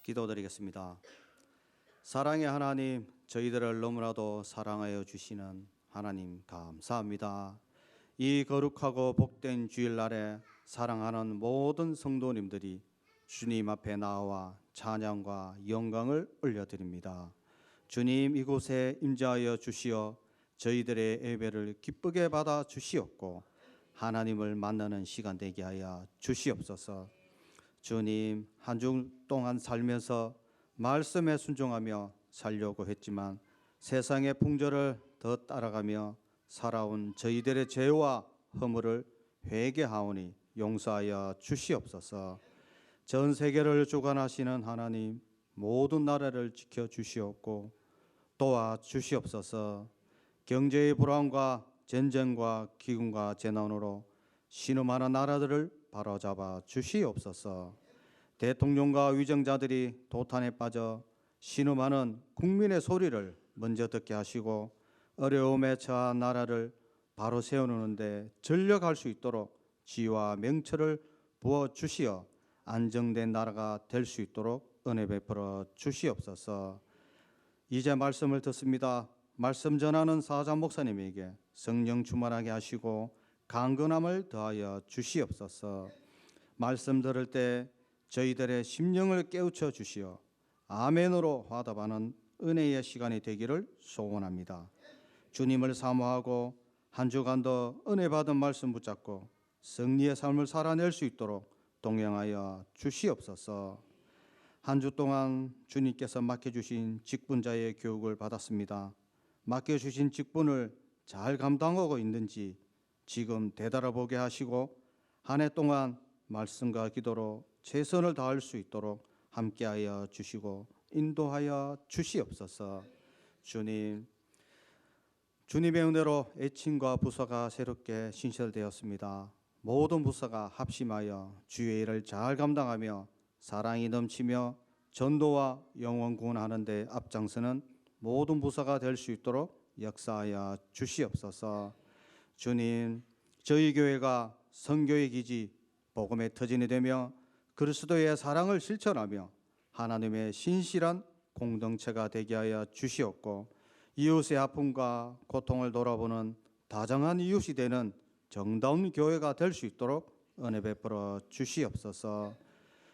기도드리겠습니다. 사랑의 하나님, 저희들을 너무나도 사랑하여 주시는 하나님 감사합니다. 이 거룩하고 복된 주일날에 사랑하는 모든 성도님들이 주님 앞에 나와 찬양과 영광을 올려드립니다. 주님, 이곳에 임재하여 주시어 저희들의 예배를 기쁘게 받아 주시옵고 하나님을 만나는 시간 되게 하여 주시옵소서. 주님, 한 주 동안 살면서 말씀에 순종하며 살려고 했지만 세상의 풍조를 더 따라가며 살아온 저희들의 죄와 허물을 회개하오니 용서하여 주시옵소서. 전 세계를 주관하시는 하나님, 모든 나라를 지켜 주시옵고 도와 주시옵소서. 경제의 불안과 전쟁과 기근과 재난으로 신음하는 나라들을 바로잡아 주시옵소서. 대통령과 위정자들이 도탄에 빠져 신음하는 국민의 소리를 먼저 듣게 하시고 어려움에 처한 나라를 바로 세우는데 전력할 수 있도록 지혜와 명철을 부어 주시어 안정된 나라가 될 수 있도록 은혜 베풀어 주시옵소서. 이제 말씀을 듣습니다. 말씀 전하는 사자 목사님에게 성령 충만하게 하시고 강건함을 더하여 주시옵소서. 말씀 들을 때 저희들의 심령을 깨우쳐 주시어 아멘으로 화답하는 은혜의 시간이 되기를 소원합니다. 주님을 사모하고 한 주간도 은혜 받은 말씀 붙잡고 승리의 삶을 살아낼 수 있도록 동행하여 주시옵소서. 한 주 동안 주님께서 맡겨주신 직분자의 교육을 받았습니다. 맡겨주신 직분을 잘 감당하고 있는지 지금 되돌아보게 하시고 한 해 동안 말씀과 기도로 최선을 다할 수 있도록 함께하여 주시고 인도하여 주시옵소서. 주님, 주님의 은혜로 애칭과 부서가 새롭게 신설되었습니다. 모든 부서가 합심하여 주의 일을 잘 감당하며 사랑이 넘치며 전도와 영혼 구원하는 데 앞장서는 모든 부서가 될 수 있도록 역사하여 주시옵소서. 주님, 저희 교회가 선교의 기지, 복음의 터전이 되며 그리스도의 사랑을 실천하며 하나님의 신실한 공동체가 되게 하여 주시옵고 이웃의 아픔과 고통을 돌아보는 다정한 이웃이 되는 정다운 교회가 될 수 있도록 은혜 베풀어 주시옵소서.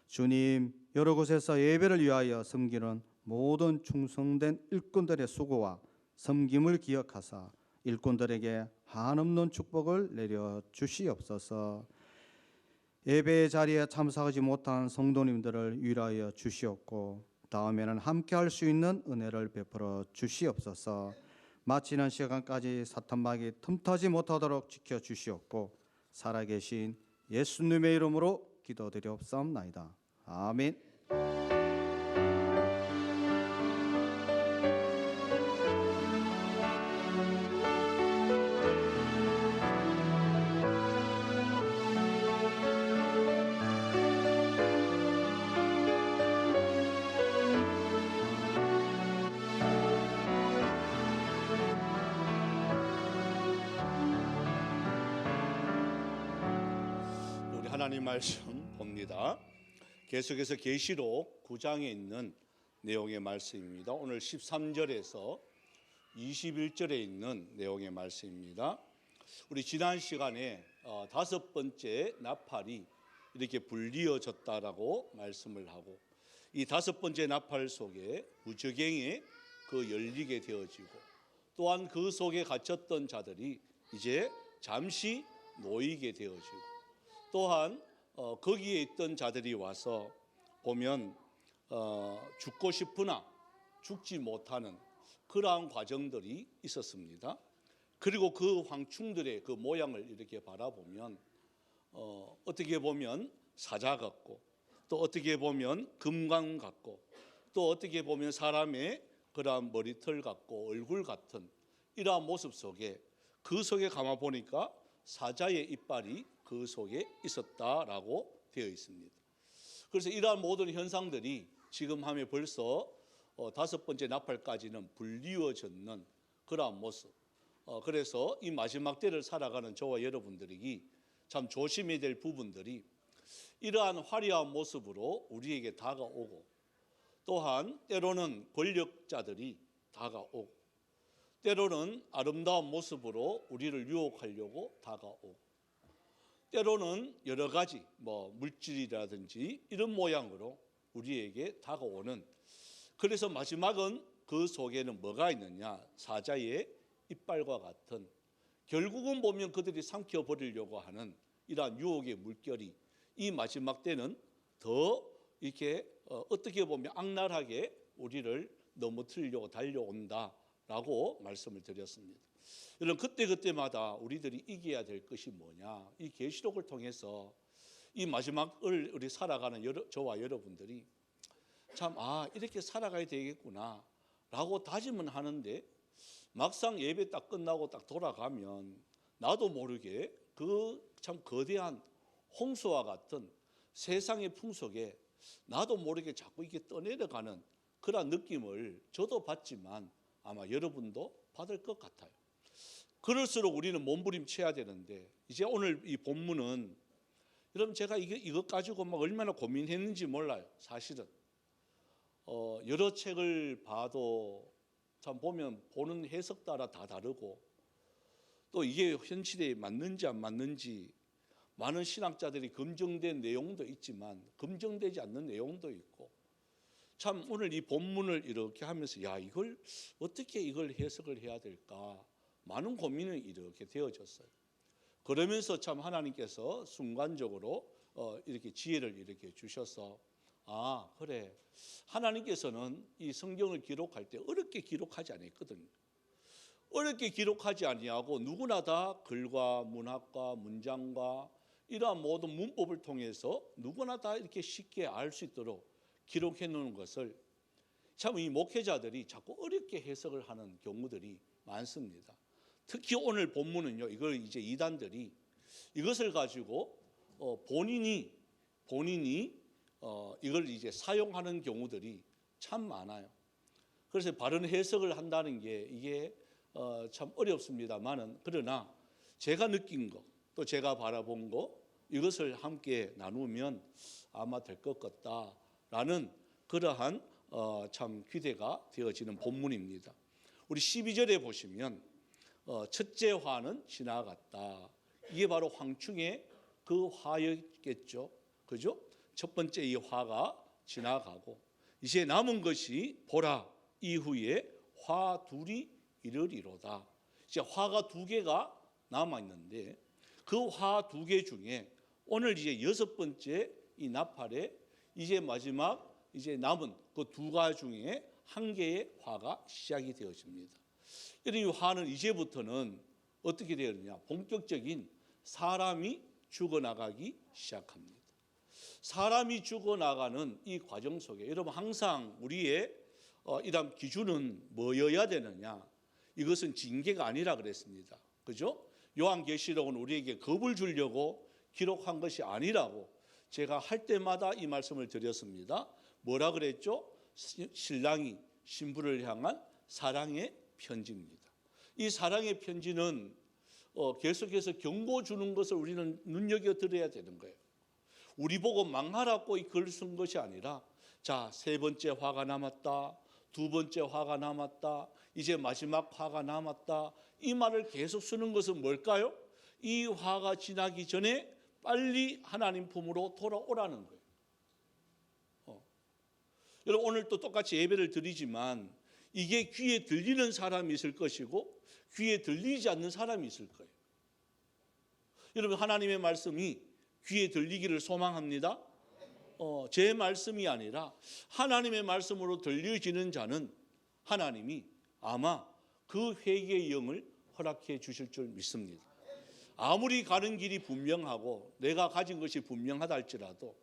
주님, 여러 곳에서 예배를 위하여 섬기는 모든 충성된 일꾼들의 수고와 섬김을 기억하사 일꾼들에게 한없는 축복을 내려 주시옵소서. 예배의 자리에 참석하지 못한 성도님들을 위로하여 주시옵고 다음에는 함께할 수 있는 은혜를 베풀어 주시옵소서. 마치는 시간까지 사탄막이 틈타지 못하도록 지켜주시옵고 살아계신 예수님의 이름으로 기도드리옵사옵나이다. 아멘. 하나님 말씀 봅니다. 계속해서 계시록 9장에 있는 내용의 말씀입니다. 오늘 13절에서 21절에 있는 내용의 말씀입니다. 우리 지난 시간에 다섯 번째 나팔이 이렇게 불리어졌다라고 말씀을 하고 이 다섯 번째 나팔 속에 무저갱에 그 열리게 되어지고 또한 그 속에 갇혔던 자들이 이제 잠시 놓이게 되어지고 또한 거기에 있던 자들이 와서 보면 죽고 싶으나 죽지 못하는 그러한 과정들이 있었습니다. 그리고 그 황충들의 그 모양을 이렇게 바라보면 어떻게 보면 사자 같고 또 어떻게 보면 금강 같고 또 어떻게 보면 사람의 그러한 머리털 같고 얼굴 같은 이러한 모습 속에 그 속에 가만 보니까 사자의 이빨이 그 속에 있었다라고 되어 있습니다. 그래서 이러한 모든 현상들이 지금 하면 벌써 다섯 번째 나팔까지는 불리워졌는 그러한 모습. 그래서 이 마지막 때를 살아가는 저와 여러분들이 참 조심해야 될 부분들이 이러한 화려한 모습으로 우리에게 다가오고 또한 때로는 권력자들이 다가오고 때로는 아름다운 모습으로 우리를 유혹하려고 다가오고 때로는 여러 가지 물질이라든지 이런 모양으로 우리에게 다가오는, 그래서 마지막은 그 속에는 뭐가 있느냐, 사자의 이빨과 같은, 결국은 보면 그들이 삼켜버리려고 하는 이러한 유혹의 물결이 이 마지막 때는 더 이렇게 어떻게 보면 악랄하게 우리를 넘어뜨리려고 달려온다라고 말씀을 드렸습니다. 여러분, 그때마다 우리들이 이겨야 될 것이 뭐냐, 이 계시록을 통해서 이 마지막을 우리 살아가는 저와 여러분들이 참 이렇게 살아가야 되겠구나 라고 다짐은 하는데, 막상 예배 딱 끝나고 딱 돌아가면 나도 모르게 그 참 거대한 홍수와 같은 세상의 풍속에 나도 모르게 자꾸 이게 떠내려가는 그런 느낌을 저도 받지만 아마 여러분도 받을 것 같아요. 그럴수록 우리는 몸부림쳐야 되는데, 이제 오늘 이 본문은 여러분, 제가 이것 가지고 막 얼마나 고민했는지 몰라요. 사실은 여러 책을 봐도 참 보면 보는 해석 따라 다 다르고, 또 이게 현실에 맞는지 안 맞는지 많은 신학자들이 검증된 내용도 있지만 검증되지 않는 내용도 있고, 참 오늘 이 본문을 이렇게 하면서 이걸 어떻게 이걸 해석을 해야 될까 많은 고민이 이렇게 되어졌어요. 그러면서 참 하나님께서 순간적으로 이렇게 지혜를 이렇게 주셔서 그래, 하나님께서는 이 성경을 기록할 때 어렵게 기록하지 않았거든요. 어렵게 기록하지 아니하고 누구나 다 글과 문학과 문장과 이러한 모든 문법을 통해서 누구나 다 이렇게 쉽게 알 수 있도록 기록해 놓은 것을 참 이 목회자들이 자꾸 어렵게 해석을 하는 경우들이 많습니다. 특히 오늘 본문은요, 이걸 이제 이단들이 이것을 가지고 본인이 이걸 이제 사용하는 경우들이 참 많아요. 그래서 바른 해석을 한다는 게 이게 참 어렵습니다만은, 그러나 제가 느낀 거, 또 제가 바라본 거, 이것을 함께 나누면 아마 될 것 같다라는 그러한 참 기대가 되어지는 본문입니다. 우리 12절에 보시면 첫째 화는 지나갔다. 이게 바로 황충의 그 화였겠죠. 그죠? 첫 번째 이 화가 지나가고 이제 남은 것이 보라, 이후에 화 둘이 이르리로다. 이제 화가 두 개가 남아 있는데 그 화 두 개 중에 오늘 이제 여섯 번째 이 나팔에 이제 마지막 이제 남은 그 두 가 중에 한 개의 화가 시작이 되어집니다. 이 화는 이제부터는 어떻게 되느냐? 본격적인 사람이 죽어나가기 시작합니다. 사람이 죽어나가는 이 과정 속에 여러분, 항상 우리의 이런 기준은 뭐여야 되느냐? 이것은 징계가 아니라 그랬습니다. 그죠? 요한계시록은 우리에게 겁을 주려고 기록한 것이 아니라고 제가 할 때마다 이 말씀을 드렸습니다. 뭐라 그랬죠? 신랑이 신부를 향한 사랑의 편지입니다. 이 사랑의 편지는 계속해서 경고 주는 것을 우리는 눈여겨들어야 되는 거예요. 우리 보고 망하라고 이 글을 쓴 것이 아니라, 자, 세 번째 화가 남았다, 두 번째 화가 남았다, 이제 마지막 화가 남았다, 이 말을 계속 쓰는 것은 뭘까요? 이 화가 지나기 전에 빨리 하나님 품으로 돌아오라는 거예요. 여러분, 오늘 또 똑같이 예배를 드리지만 이게 귀에 들리는 사람이 있을 것이고 귀에 들리지 않는 사람이 있을 거예요. 여러분, 하나님의 말씀이 귀에 들리기를 소망합니다. 제 말씀이 아니라 하나님의 말씀으로 들려지는 자는 하나님이 아마 그 회개의 영을 허락해 주실 줄 믿습니다. 아무리 가는 길이 분명하고 내가 가진 것이 분명하다 할지라도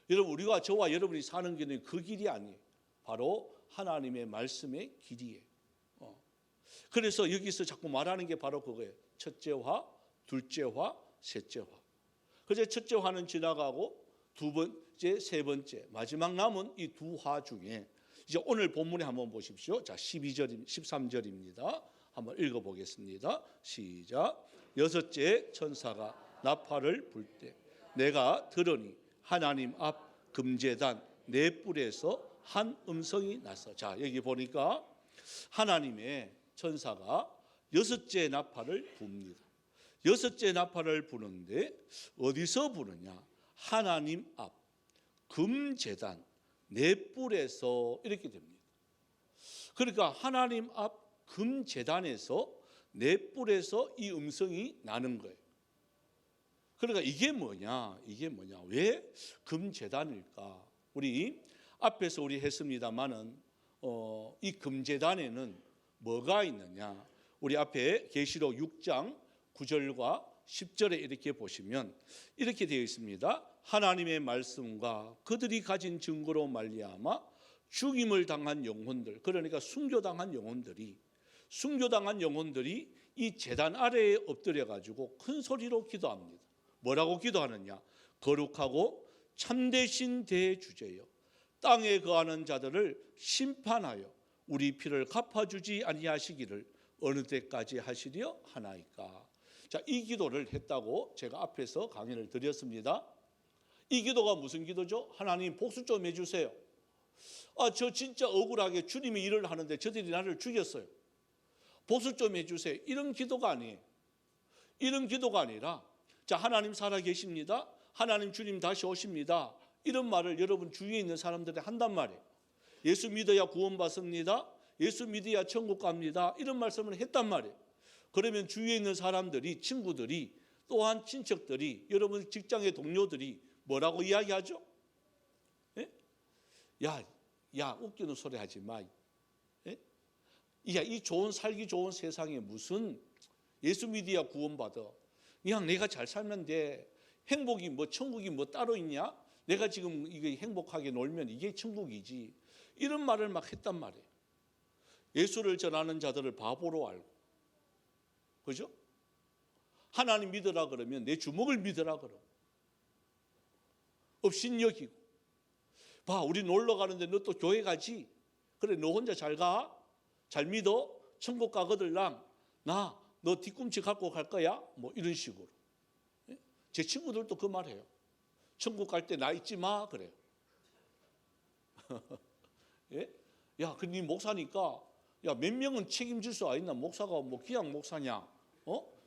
여러분, 우리가 저와 여러분이 사는 길은 그 길이 아니에요. 바로 하나님의 말씀의 길이에요. 그래서 여기서 자꾸 말하는 게 바로 그거예요. 첫째 화, 둘째 화, 셋째 화. 그래서 첫째 화는 지나가고 두 번째, 세 번째, 마지막 남은 이 두 화 중에 이제 오늘 본문에 한번 보십시오. 자, 13절입니다. 한번 읽어보겠습니다. 시작. 여섯째 천사가 나팔을 불 때 내가 들으니 하나님 앞 금제단 네 뿔에서 한 음성이 나서. 자, 여기 보니까 하나님의 천사가 여섯째 나팔을 붑니다. 여섯째 나팔을 부는데 어디서 부느냐? 하나님 앞 금제단 넷불에서 이렇게 됩니다. 그러니까 하나님 앞 금제단에서 넷불에서 이 음성이 나는 거예요. 그러니까 이게 뭐냐? 왜 금제단일까? 우리 앞에서 우리 했습니다마는 이 금제단에는 뭐가 있느냐? 우리 앞에 계시록 6장 9절과 10절에 이렇게 보시면 이렇게 되어 있습니다. 하나님의 말씀과 그들이 가진 증거로 말미암아 죽임을 당한 영혼들, 그러니까 순교당한 영혼들이 이 제단 아래에 엎드려 가지고 큰 소리로 기도합니다. 뭐라고 기도하느냐? 거룩하고 참되신 대주제여, 땅에 거하는 자들을 심판하여 우리 피를 갚아주지 아니하시기를 어느 때까지 하시려 하나이까. 자, 이 기도를 했다고 제가 앞에서 강연을 드렸습니다. 이 기도가 무슨 기도죠? 하나님 복수 좀 해주세요. 저 진짜 억울하게 주님이 일을 하는데 저들이 나를 죽였어요. 복수 좀 해주세요. 이런 기도가 아니에요. 이런 기도가 아니라, 자, 하나님 살아계십니다. 하나님 주님 다시 오십니다. 이런 말을 여러분 주위에 있는 사람들이 한단 말이에요. 예수 믿어야 구원받습니다. 예수 믿어야 천국 갑니다. 이런 말씀을 했단 말이에요. 그러면 주위에 있는 사람들이, 친구들이, 또한 친척들이, 여러분 직장의 동료들이 뭐라고 이야기하죠? 예? 야, 웃기는 소리 하지 마. 예? 이 좋은 살기 좋은 세상에 무슨 예수 믿어야 구원받아. 그냥 내가 잘 살면 돼. 행복이 뭐 천국이 뭐 따로 있냐? 내가 지금 이게 행복하게 놀면 이게 천국이지. 이런 말을 막 했단 말이에요. 예수를 전하는 자들을 바보로 알고, 그죠? 하나님 믿으라 그러면 내 주먹을 믿으라 그러고, 업신여기고, 봐, 우리 놀러 가는데 너 또 교회 가지? 그래, 너 혼자 잘 가? 잘 믿어? 천국 가거들랑 너 뒤꿈치 갖고 갈 거야? 뭐 이런 식으로. 제 친구들도 그 말해요. 천국 갈 때 나 잊지 마 그래요. 예? 야, 그 네 목사니까 야, 몇 명은 책임질 수 있나? 목사가 뭐 기양 목사냐?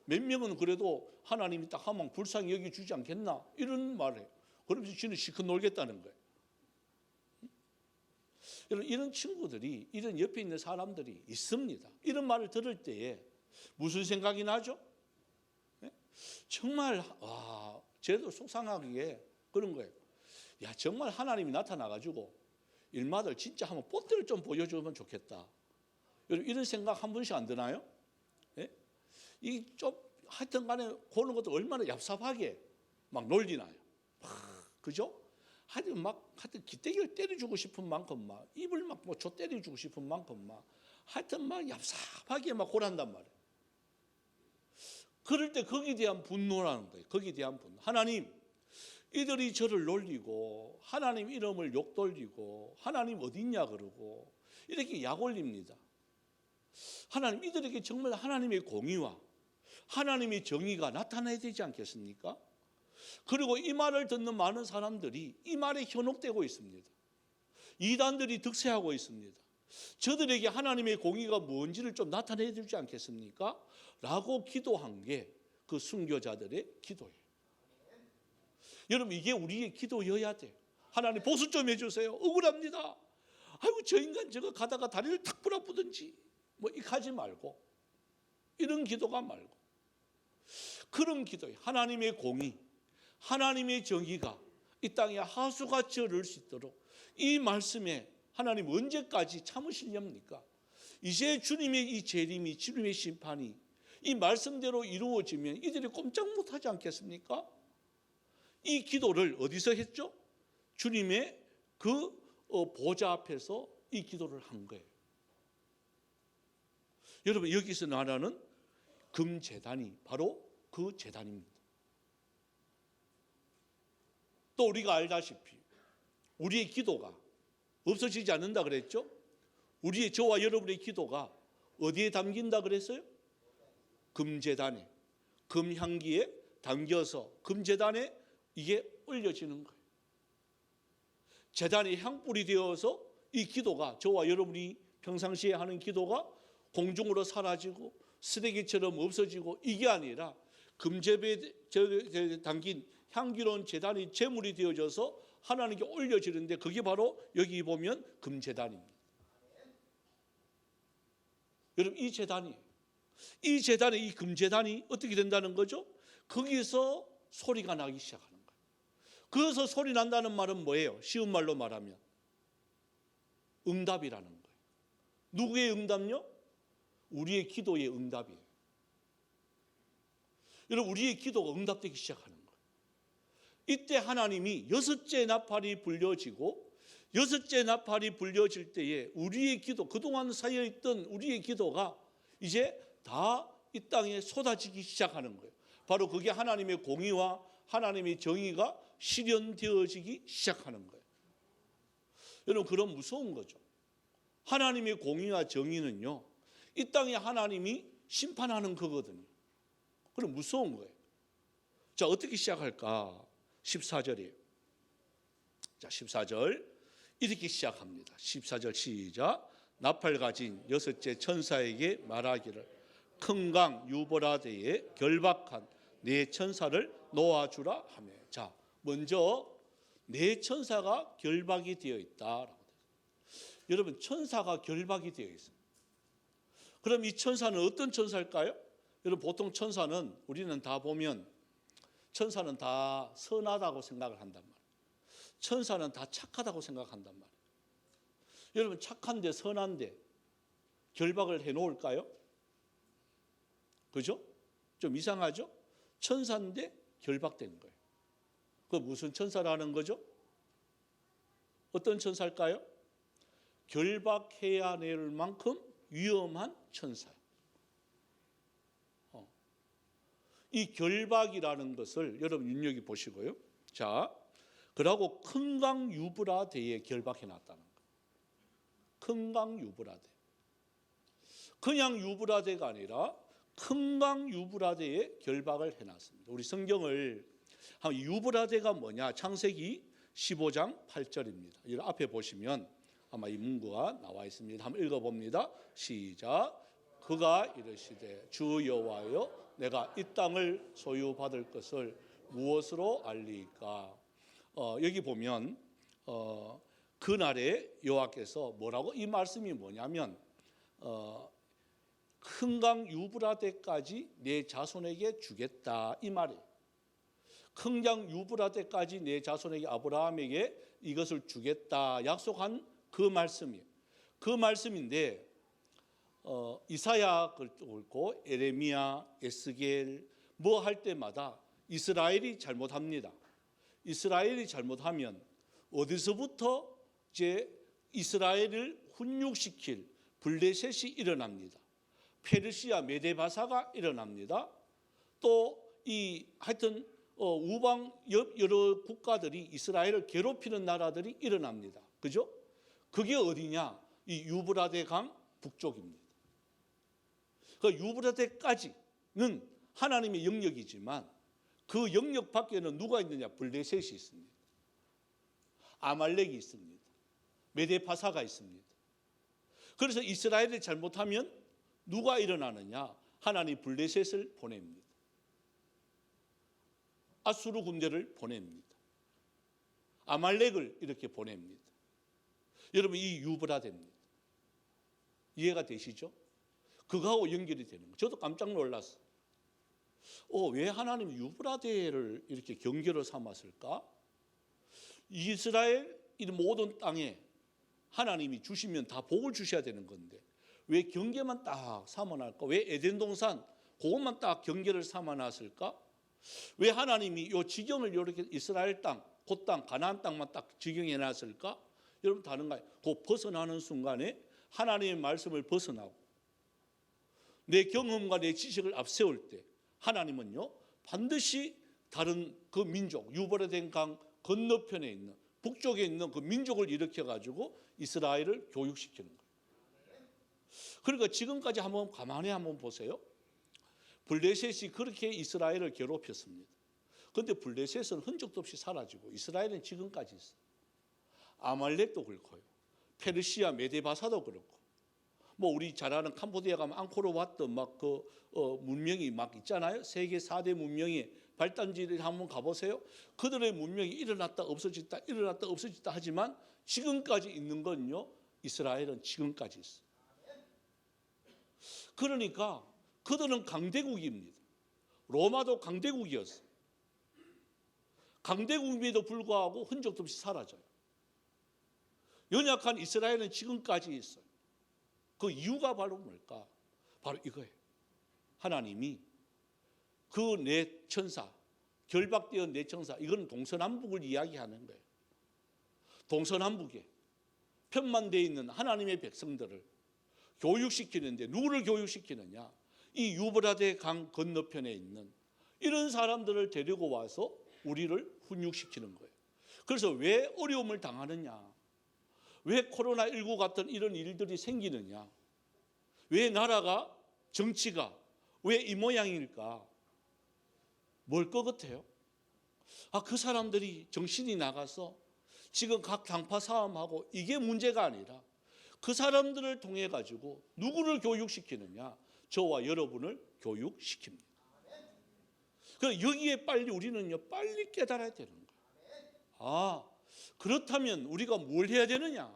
몇 명은 그래도 하나님이 딱 하면 불쌍히 여기 주지 않겠나? 이런 말을 해요. 그러면서 지는 시큰 놀겠다는 거예요. 여러분, 이런 친구들이, 이런 옆에 있는 사람들이 있습니다. 이런 말을 들을 때에 무슨 생각이 나죠? 네? 정말 쟤도 속상하기에 그런 거예요. 야, 정말 하나님이 나타나가지고 일마들 진짜 한번 뽀대를 좀 보여주면 좋겠다. 여러분, 이런 생각 한 번씩 안 드나요? 네? 이 좀 하여튼 간에 보는 것도 얼마나 얍삽하게 막 놀리나요? 그죠? 하여튼 기대기를 때려주고 싶은 만큼 막 입을 막 뭐 줘 때려주고 싶은 만큼 막 하여튼 막 얍삽하게 막 고란단 말이에요. 그럴 때 거기에 대한 분노라는 거예요. 거기에 대한 분노. 하나님, 이들이 저를 놀리고 하나님 이름을 욕돌리고 하나님 어디 있냐 그러고 이렇게 약 올립니다. 하나님, 이들에게 정말 하나님의 공의와 하나님의 정의가 나타나야 되지 않겠습니까? 그리고 이 말을 듣는 많은 사람들이 이 말에 현혹되고 있습니다. 이단들이 득세하고 있습니다. 저들에게 하나님의 공의가 뭔지를 좀 나타내야 되지 않겠습니까? 라고 기도한 게 그 순교자들의 기도예요. 여러분, 이게 우리의 기도여야 돼요. 하나님 보수 좀 해주세요. 억울합니다. 아이고, 저 인간 저거 가다가 다리를 탁 부러뜨든지 뭐 이 가지 말고, 이런 기도가 말고, 그런 기도예요. 하나님의 공의, 하나님의 정의가 이 땅에 하수같이 흐를 수 있도록 이 말씀에 하나님 언제까지 참으시렵니까? 이제 주님의 이 재림이, 주님의 심판이 이 말씀대로 이루어지면 이들이 꼼짝 못하지 않겠습니까? 이 기도를 어디서 했죠? 주님의 그 보좌 앞에서 이 기도를 한 거예요. 여러분, 여기서 말하는 금제단이 바로 그 제단입니다. 또 우리가 알다시피 우리의 기도가 없어지지 않는다 그랬죠? 우리의 저와 여러분의 기도가 어디에 담긴다 그랬어요? 금제단에, 금향기에 담겨서 금제단에 이게 올려지는 거예요. 제단이 향불이 되어서 이 기도가 저와 여러분이 평상시에 하는 기도가 공중으로 사라지고 쓰레기처럼 없어지고 이게 아니라 금제배에 담긴 향기로운 제단이 제물이 되어져서 하나님께 올려지는데 그게 바로 여기 보면 금제단입니다. 여러분 이 제단이 이 금제단이 어떻게 된다는 거죠? 거기서 소리가 나기 시작하는 거예요. 그래서 소리 난다는 말은 뭐예요? 쉬운 말로 말하면 응답이라는 거예요. 누구의 응답요? 우리의 기도의 응답이에요. 여러분 우리의 기도가 응답되기 시작하는 거예요. 이때 하나님이 여섯째 나팔이 불려지고 여섯째 나팔이 불려질 때에 우리의 기도, 그동안 쌓여있던 우리의 기도가 이제 다 이 땅에 쏟아지기 시작하는 거예요. 바로 그게 하나님의 공의와 하나님의 정의가 실현되어지기 시작하는 거예요. 여러분 그런 무서운 거죠. 하나님의 공의와 정의는요, 이 땅에 하나님이 심판하는 거거든요. 그럼 무서운 거예요. 자, 어떻게 시작할까? 14절이에요. 자, 14절 이렇게 시작합니다. 14절 시작. 나팔 가진 여섯째 천사에게 말하기를 큰 강 유보라데에 결박한 네 천사를 놓아주라 하며. 자, 먼저 네 천사가 결박이 되어 있다라고. 여러분 천사가 결박이 되어 있어요. 그럼 이 천사는 어떤 천사일까요? 여러분 보통 천사는 우리는 다 보면 천사는 다 선하다고 생각을 한단 말이에요. 천사는 다 착하다고 생각한단 말이에요. 여러분 착한데 선한데 결박을 해놓을까요? 그죠? 좀 이상하죠? 천사인데 결박된 거예요. 그 무슨 천사라는 거죠? 어떤 천사일까요? 결박해야 될 만큼 위험한 천사예요. 이 결박이라는 것을 여러분 눈여겨 보시고요. 자, 그러고 큰 강 유브라데에 결박해 놨다는 거예요. 큰 강 유브라데. 그냥 유브라데가 아니라 큰 강 유브라데에 결박을 해놨습니다. 우리 성경을 유브라데가 뭐냐? 창세기 15장 8절입니다. 이 앞에 보시면 아마 이 문구가 나와 있습니다. 한번 읽어봅니다. 시작. 그가 이르시되 주 여호와여 내가 이 땅을 소유받을 것을 무엇으로 알리까? 여기 보면 그날에 여호와께서 뭐라고? 이 말씀이 뭐냐면 큰 강 유브라데까지 내 자손에게 주겠다 이 말이에요. 큰 강 유브라데까지 내 자손에게 아브라함에게 이것을 주겠다 약속한 그 말씀이에요. 그 말씀인데 이사야 그렇고 에레미야, 에스겔 뭐 할 때마다 이스라엘이 잘못합니다. 이스라엘이 잘못하면 어디서부터 이제 이스라엘을 훈육시킬 블레셋이 일어납니다. 페르시아 메데바사가 일어납니다. 또 이 하여튼 우방 여러 국가들이 이스라엘을 괴롭히는 나라들이 일어납니다. 그죠? 그게 어디냐? 이 유브라데 강 북쪽입니다. 그 유브라데까지는 하나님의 영역이지만 그 영역 밖에는 누가 있느냐? 블레셋이 있습니다. 아말렉이 있습니다. 메데바사가 있습니다. 그래서 이스라엘이 잘못하면 누가 일어나느냐? 하나님 블레셋을 보냅니다. 아수르 군대를 보냅니다. 아말렉을 이렇게 보냅니다. 여러분 이 유브라데입니다. 이해가 되시죠? 그거하고 연결이 되는 거예요. 저도 깜짝 놀랐어요. 왜 하나님이 유브라데를 이렇게 경계로 삼았을까? 이스라엘 이 모든 땅에 하나님이 주시면 다 복을 주셔야 되는 건데 왜 경계만 딱 삼아놨을까? 왜 에덴 동산 그것만 딱 경계를 삼아놨을까? 왜 하나님이 요 지경을 이렇게 이스라엘 땅, 그 땅, 가나안 땅만 딱 지경해놨을까? 여러분 다른가요? 그 벗어나는 순간에 하나님의 말씀을 벗어나고 내 경험과 내 지식을 앞세울 때 하나님은요 반드시 다른 그 민족 유브라데 강 건너편에 있는 북쪽에 있는 그 민족을 일으켜가지고 이스라엘을 교육시키는 거예요. 그러니까 지금까지 한번 가만히 한번 보세요. 블레셋이 그렇게 이스라엘을 괴롭혔습니다. 그런데 블레셋은 흔적도 없이 사라지고 이스라엘은 지금까지 있어요. 아말렉도 그렇고요. 페르시아 메데바사도 그렇고, 뭐 우리 잘 아는 캄보디아 가면 앙코르와트 막 문명이 막 있잖아요. 세계 4대 문명이 발단지를 한번 가보세요. 그들의 문명이 일어났다 없어졌다 일어났다 없어졌다 하지만 지금까지 있는 건요, 이스라엘은 지금까지 있어요. 그러니까 그들은 강대국입니다. 로마도 강대국이었어요. 강대국임에도 불구하고 흔적도 없이 사라져요. 연약한 이스라엘은 지금까지 있어요. 그 이유가 바로 뭘까? 바로 이거예요. 하나님이 그 네 천사, 결박되어 네 천사, 이건 동서남북을 이야기하는 거예요. 동서남북에 편만되어 있는 하나님의 백성들을 교육시키는데 누구를 교육시키느냐? 이 유브라데 강 건너편에 있는 이런 사람들을 데리고 와서 우리를 훈육시키는 거예요. 그래서 왜 어려움을 당하느냐? 왜 코로나19 같은 이런 일들이 생기느냐? 왜 나라가, 정치가 왜 이 모양일까? 뭘 것 같아요? 그 사람들이 정신이 나가서 지금 각 당파 싸움하고 이게 문제가 아니라 그 사람들을 통해 가지고 누구를 교육시키느냐? 저와 여러분을 교육시킵니다. 그래서 여기에 빨리 우리는요, 빨리 깨달아야 되는 거예요. 그렇다면 우리가 뭘 해야 되느냐?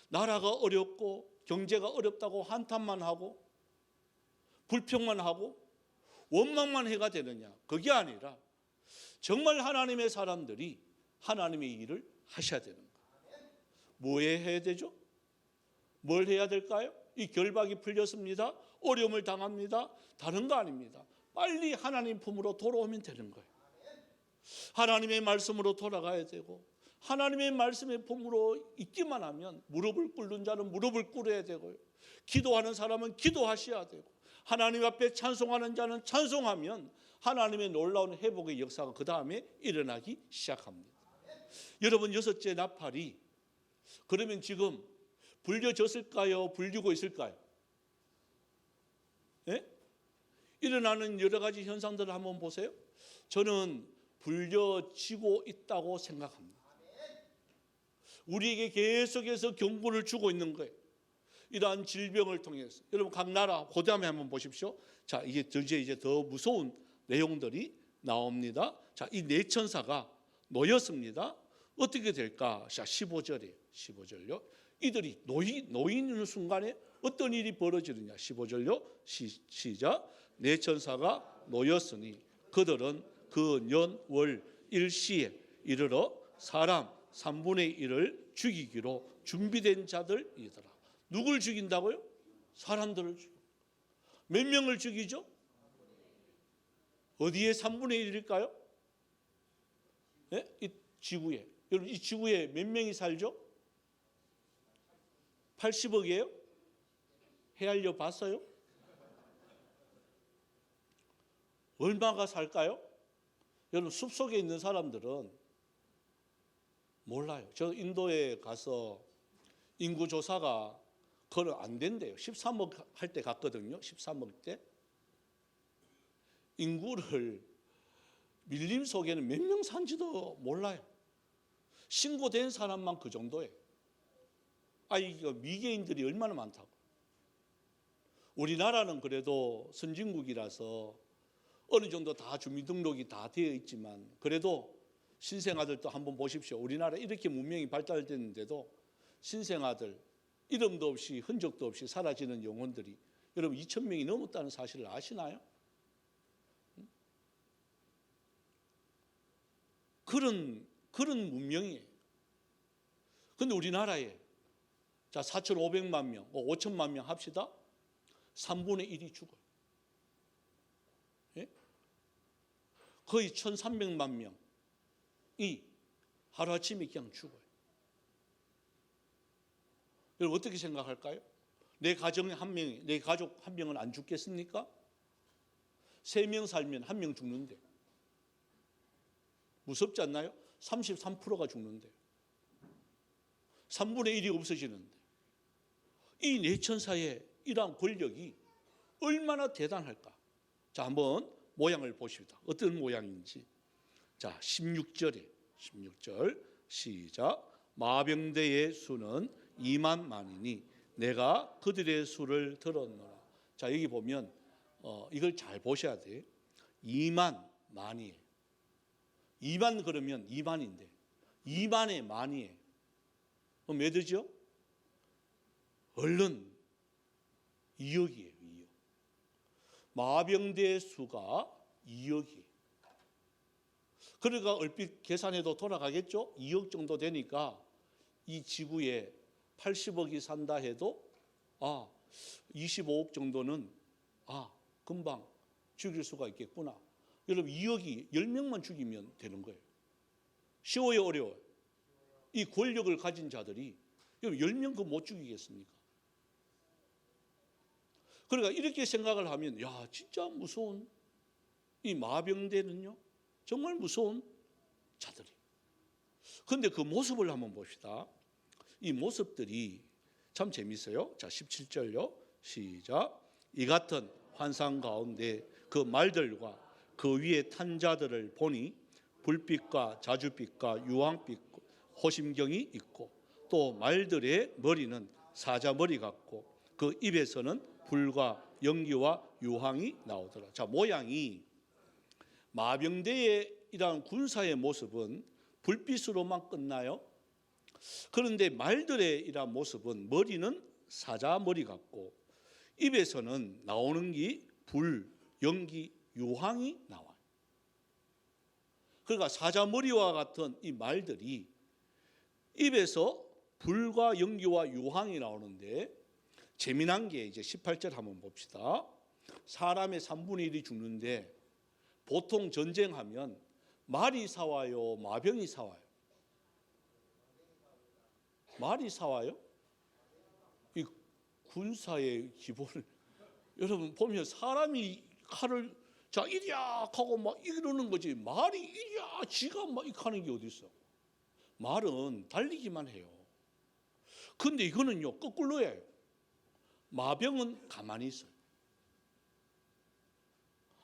나라가 어렵고 경제가 어렵다고 한탄만 하고 불평만 하고 원망만 해가 되느냐? 그게 아니라 정말 하나님의 사람들이 하나님의 일을 하셔야 되는 거예요. 뭐 해야 되죠? 뭘 해야 될까요? 이 결박이 풀렸습니다. 어려움을 당합니다. 다른 거 아닙니다. 빨리 하나님 품으로 돌아오면 되는 거예요. 하나님의 말씀으로 돌아가야 되고 하나님의 말씀의 품으로 있기만 하면 무릎을 꿇는 자는 무릎을 꿇어야 되고요. 기도하는 사람은 기도하셔야 되고 하나님 앞에 찬송하는 자는 찬송하면 하나님의 놀라운 회복의 역사가 그 다음에 일어나기 시작합니다. 여러분, 여섯째 나팔이 그러면 지금 불려졌을까요? 불리고 있을까요? 예? 일어나는 여러 가지 현상들을 한번 보세요. 저는 불려지고 있다고 생각합니다. 우리에게 계속해서 경고를 주고 있는 거예요. 이러한 질병을 통해서. 여러분, 각 나라 고대함에 한번 보십시오. 자, 이게 이제 더 무서운 내용들이 나옵니다. 자, 이 네 천사가 놓였습니다. 어떻게 될까? 자, 15절이에요. 15절요. 이들이 놓이는 순간에 어떤 일이 벌어지느냐? 15절요. 시작. 네 천사가 놓였으니 그들은 그 년, 월, 일시에 이르러 사람 3분의 1을 죽이기로 준비된 자들이더라. 누굴 죽인다고요? 사람들을 죽여. 몇 명을 죽이죠? 어디에 3분의 1일까요? 네? 이 지구에. 여러분, 이 지구에 몇 명이 살죠? 80억이에요? 헤아려 봤어요? 얼마가 살까요? 여러분, 숲속에 있는 사람들은 몰라요. 저 인도에 가서 인구 조사가 그건 안 된대요. 13억 할 때 갔거든요. 13억 때. 인구를 밀림 속에는 몇 명 산지도 몰라요. 신고된 사람만 그 정도예요. 이거 미개인들이 얼마나 많다고. 우리나라는 그래도 선진국이라서 어느 정도 다 주민등록이 다 되어 있지만 그래도 신생아들도 한번 보십시오. 우리나라 이렇게 문명이 발달됐는데도 신생아들 이름도 없이 흔적도 없이 사라지는 영혼들이 여러분 2,000명이 넘었다는 사실을 아시나요? 그런 문명이에요. 그런데 우리나라에 자 4,500만 명, 5천만 명 합시다. 3분의 1이 죽어요. 예? 거의 1,300만 명이 하루아침에 그냥 죽어요. 여러분 어떻게 생각할까요? 내 가정에 한 명이, 내 가족 한 명은 안 죽겠습니까? 3명 살면 1명 죽는데. 무섭지 않나요? 33%가 죽는데. 3분의 1이 없어지는데. 이 네 천사의 이러한 권력이 얼마나 대단할까? 자, 한번 모양을 보십니다. 어떤 모양인지. 자, 16절 시작. 마병대의 수는 2만만이니 내가 그들의 수를 들었노라. 자, 여기 보면 이걸 잘 보셔야 돼요. 2만만이에요. 2만 그러면 2만인데 2만의 만이에요. 그럼 몇 되죠? 얼른 2억이에요. 2억. 마병대 수가 2억이에요. 그러니까 얼핏 계산해도 돌아가겠죠? 2억 정도 되니까 이 지구에 80억이 산다 해도 25억 정도는 금방 죽일 수가 있겠구나. 여러분 2억이 10명만 죽이면 되는 거예요. 쉬워요, 어려워요? 이 권력을 가진 자들이 10명 그 못 죽이겠습니까? 그러니까 이렇게 생각을 하면 진짜 무서운 이 마병대는요 정말 무서운 자들이. 그런데 그 모습을 한번 봅시다. 이 모습들이 참 재밌어요. 자, 17절요. 시작. 이 같은 환상 가운데 그 말들과 그 위에 탄 자들을 보니 불빛과 자주빛과 유황빛 호심경이 있고 또 말들의 머리는 사자머리 같고 그 입에서는 불과 연기와 유황이 나오더라. 자, 모양이 마병대의 이러한 군사의 모습은 불빛으로만 끝나요. 그런데 말들의 이러한 모습은 머리는 사자머리 같고 입에서는 나오는 게 불, 연기, 유황이 나와요. 그러니까 사자머리와 같은 이 말들이 입에서 불과 연기와 유황이 나오는데 재미난 게 이제 18절 한번 봅시다. 사람의 3분의 1이 죽는데 보통 전쟁하면 말이 사와요, 마병이 사와요? 말이 사와요? 이 군사의 기본을 여러분 보면 사람이 칼을 자 이리야 하고 막 이러는 거지 말이 이리야 지가 막 이렇게 하는 게 어디 있어? 말은 달리기만 해요. 근데 이거는요 거꾸로예요. 마병은 가만히 있어요.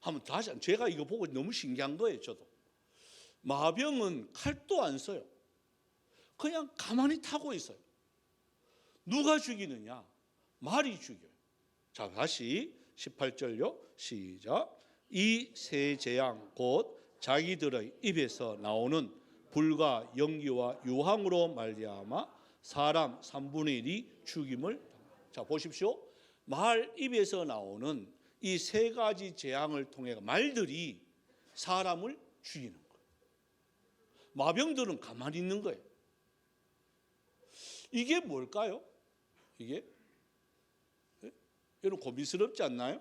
한번 다시 제가 이거 보고 너무 신기한 거예요. 저도 마병은 칼도 안 써요. 그냥 가만히 타고 있어요. 누가 죽이느냐? 말이 죽여요. 자, 다시 18절요. 시작. 이 세 재앙 곧 자기들의 입에서 나오는 불과 연기와 유황으로 말미암아 사람 3분의 1이 죽임을. 자, 보십시오. 말 입에서 나오는 이 세 가지 재앙을 통해 말들이 사람을 죽이는 거예요. 마병들은 가만히 있는 거예요. 이게 뭘까요? 이게? 여러분 고민스럽지 않나요?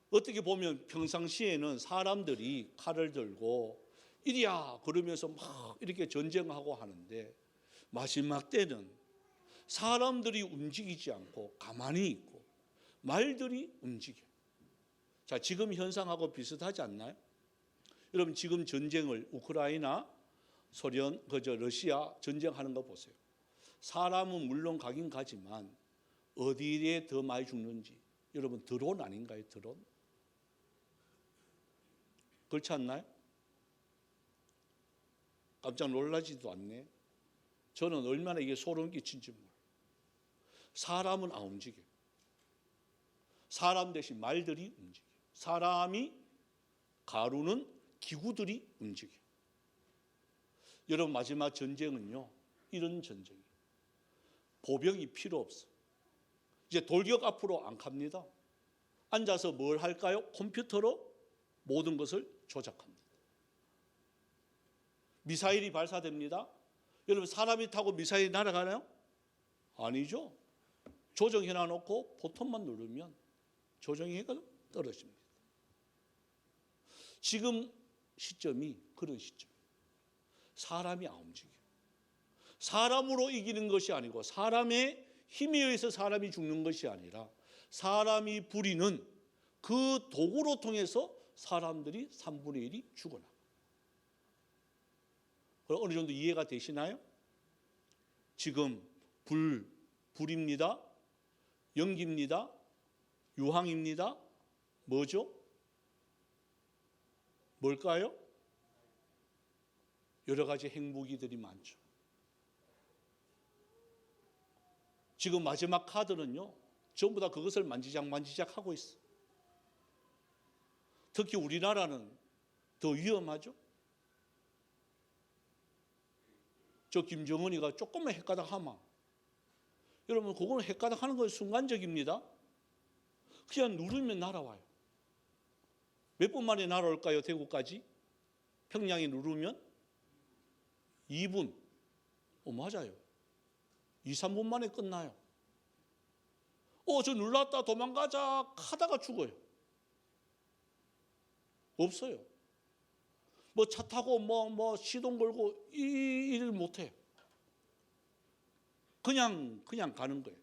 어떻게 보면 평상시에는 사람들이 칼을 들고 이리야 그러면서 막 이렇게 전쟁하고 하는데 마지막 때는 사람들이 움직이지 않고 가만히 있고 말들이 움직여요. 자, 지금 현상하고 비슷하지 않나요? 여러분 지금 전쟁을 우크라이나, 소련, 러시아 전쟁하는 거 보세요. 사람은 물론 가긴 가지만 어디에 더 많이 죽는지 여러분 드론 아닌가요? 드론? 그렇지 않나요? 깜짝 놀라지도 않네. 저는 얼마나 이게 소름 끼친지 몰라요. 사람은 안 움직여요. 사람 대신 말들이 움직여요. 사람이 가루는 기구들이 움직여요. 여러분 마지막 전쟁은요 이런 전쟁이에요. 보병이 필요 없어. 이제 돌격 앞으로 안 갑니다. 앉아서 뭘 할까요? 컴퓨터로 모든 것을 조작합니다. 미사일이 발사됩니다. 여러분 사람이 타고 미사일이 날아가나요? 아니죠. 조정해 놔놓고 버튼만 누르면 조정해가 떨어집니다. 지금 시점이 그런 시점이에요. 사람이 안 움직여요. 사람으로 이기는 것이 아니고 사람의 힘에 의해서 사람이 죽는 것이 아니라 사람이 부리는 그 도구로 통해서 사람들이 3분의 1이 죽어나가요. 어느 정도 이해가 되시나요? 지금 불입니다. 연기입니다. 유황입니다. 뭐죠? 뭘까요? 여러 가지 핵무기들이 많죠. 지금 마지막 카드는요, 전부 다 그것을 만지작 하고 있어. 특히 우리나라는 더 위험하죠. 저 김정은이가 조금만 헷가닥 하면, 여러분 그거는 헷가닥 하는 건 순간적입니다. 그냥 누르면 날아와요. 몇 분 만에 날아올까요? 대구까지? 평양에 누르면 2분. 맞아요. 2, 3분 만에 끝나요. 저 눌렀다 도망가자 하다가 죽어요. 없어요. 뭐 차 타고 뭐 시동 걸고 이 일을 못 해요. 그냥 가는 거예요.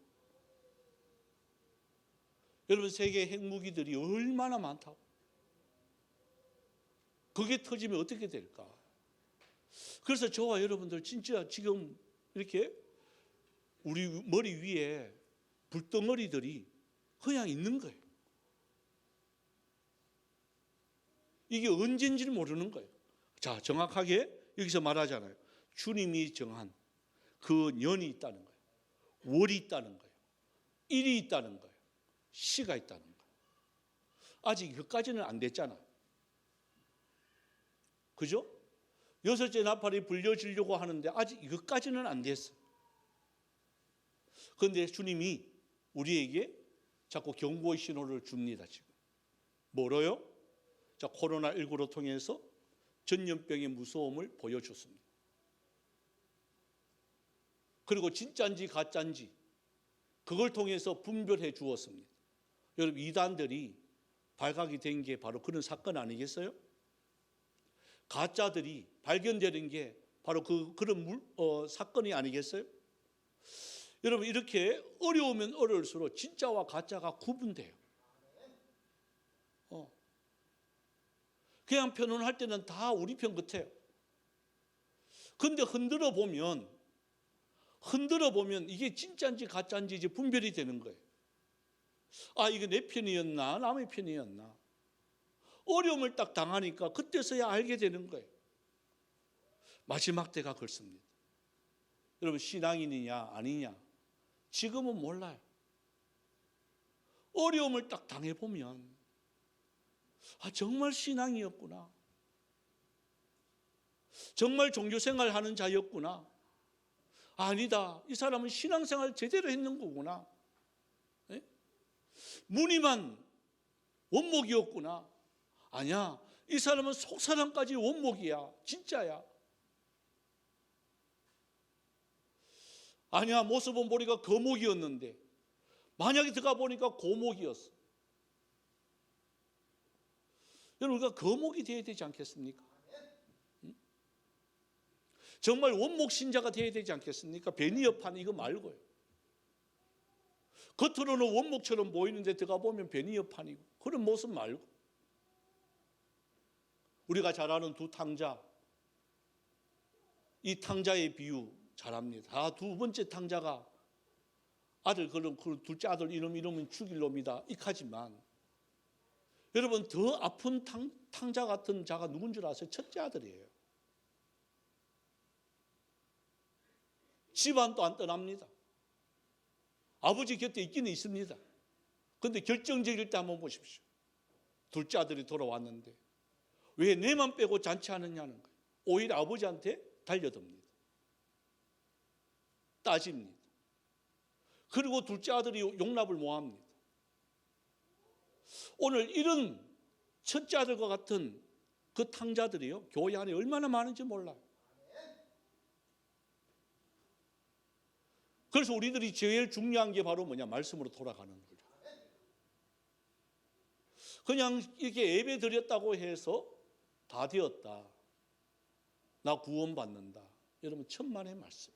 여러분 세계 핵무기들이 얼마나 많다고. 그게 터지면 어떻게 될까? 그래서 저와 여러분들 진짜 지금 이렇게 우리 머리 위에 불덩어리들이 그냥 있는 거예요. 이게 언제인지를 모르는 거예요. 자, 정확하게 여기서 말하잖아요. 주님이 정한 그 년이 있다는 거예요. 월이 있다는 거예요. 일이 있다는 거예요. 시가 있다는 거예요. 아직 그까지는 안 됐잖아요. 그죠? 여섯째 나팔이 불려지려고 하는데 아직 이것까지는 안 됐어요. 그런데 주님이 우리에게 자꾸 경고의 신호를 줍니다. 지금 뭐로요? 자, 코로나19로 통해서 전염병의 무서움을 보여줬습니다. 그리고 진짜인지 가짜인지 그걸 통해서 분별해 주었습니다. 여러분 이단들이 발각이 된 게 바로 그런 사건 아니겠어요? 가짜들이 발견되는 게 바로 그런 사건이 아니겠어요? 여러분 이렇게 어려우면 어려울수록 진짜와 가짜가 구분돼요. 그냥 편언할 때는 다 우리 편 같아요. 근데 흔들어 보면 이게 진짜인지 가짜인지 이제 분별이 되는 거예요. 이게 내 편이었나 남의 편이었나. 어려움을 딱 당하니까 그때서야 알게 되는 거예요. 마지막 때가 그렇습니다. 여러분 신앙인이냐 아니냐 지금은 몰라요. 어려움을 딱 당해보면 정말 신앙이었구나. 정말 종교생활 하는 자였구나. 아니다. 이 사람은 신앙생활 제대로 했는 거구나. 네? 무늬만 원목이었구나. 아니야. 이 사람은 속사람까지 원목이야. 진짜야. 아니야. 모습은 보니까 거목이었는데 만약에 들어가 보니까 고목이었어. 여러분 우리가 거목이 되어야 되지 않겠습니까? 정말 원목 신자가 되어야 되지 않겠습니까? 베니어판 이거 말고요. 겉으로는 원목처럼 보이는데 들어가 보면 베니어판이고 그런 모습 말고 우리가 잘 아는 두 탕자, 이 탕자의 비유 잘 압니다. 두 번째 탕자가 아들 그럼 그 둘째 아들 이러면 죽일 놈이다 이카지만 여러분 더 아픈 탕자 같은 자가 누군 줄 아세요? 첫째 아들이에요. 집안도 안 떠납니다. 아버지 곁에 있기는 있습니다. 그런데 결정적일 때 한번 보십시오. 둘째 아들이 돌아왔는데 왜 내만 빼고 잔치하느냐는 거예요. 오히려 아버지한테 달려듭니다. 따집니다. 그리고 둘째 아들이 용납을 못합니다. 오늘 이런 첫째 아들과 같은 그 탕자들이요 교회 안에 얼마나 많은지 몰라요. 그래서 우리들이 제일 중요한 게 바로 뭐냐? 말씀으로 돌아가는 거죠. 그냥 이렇게 예배 드렸다고 해서 다 되었다. 나 구원받는다. 여러분 천만의 말씀.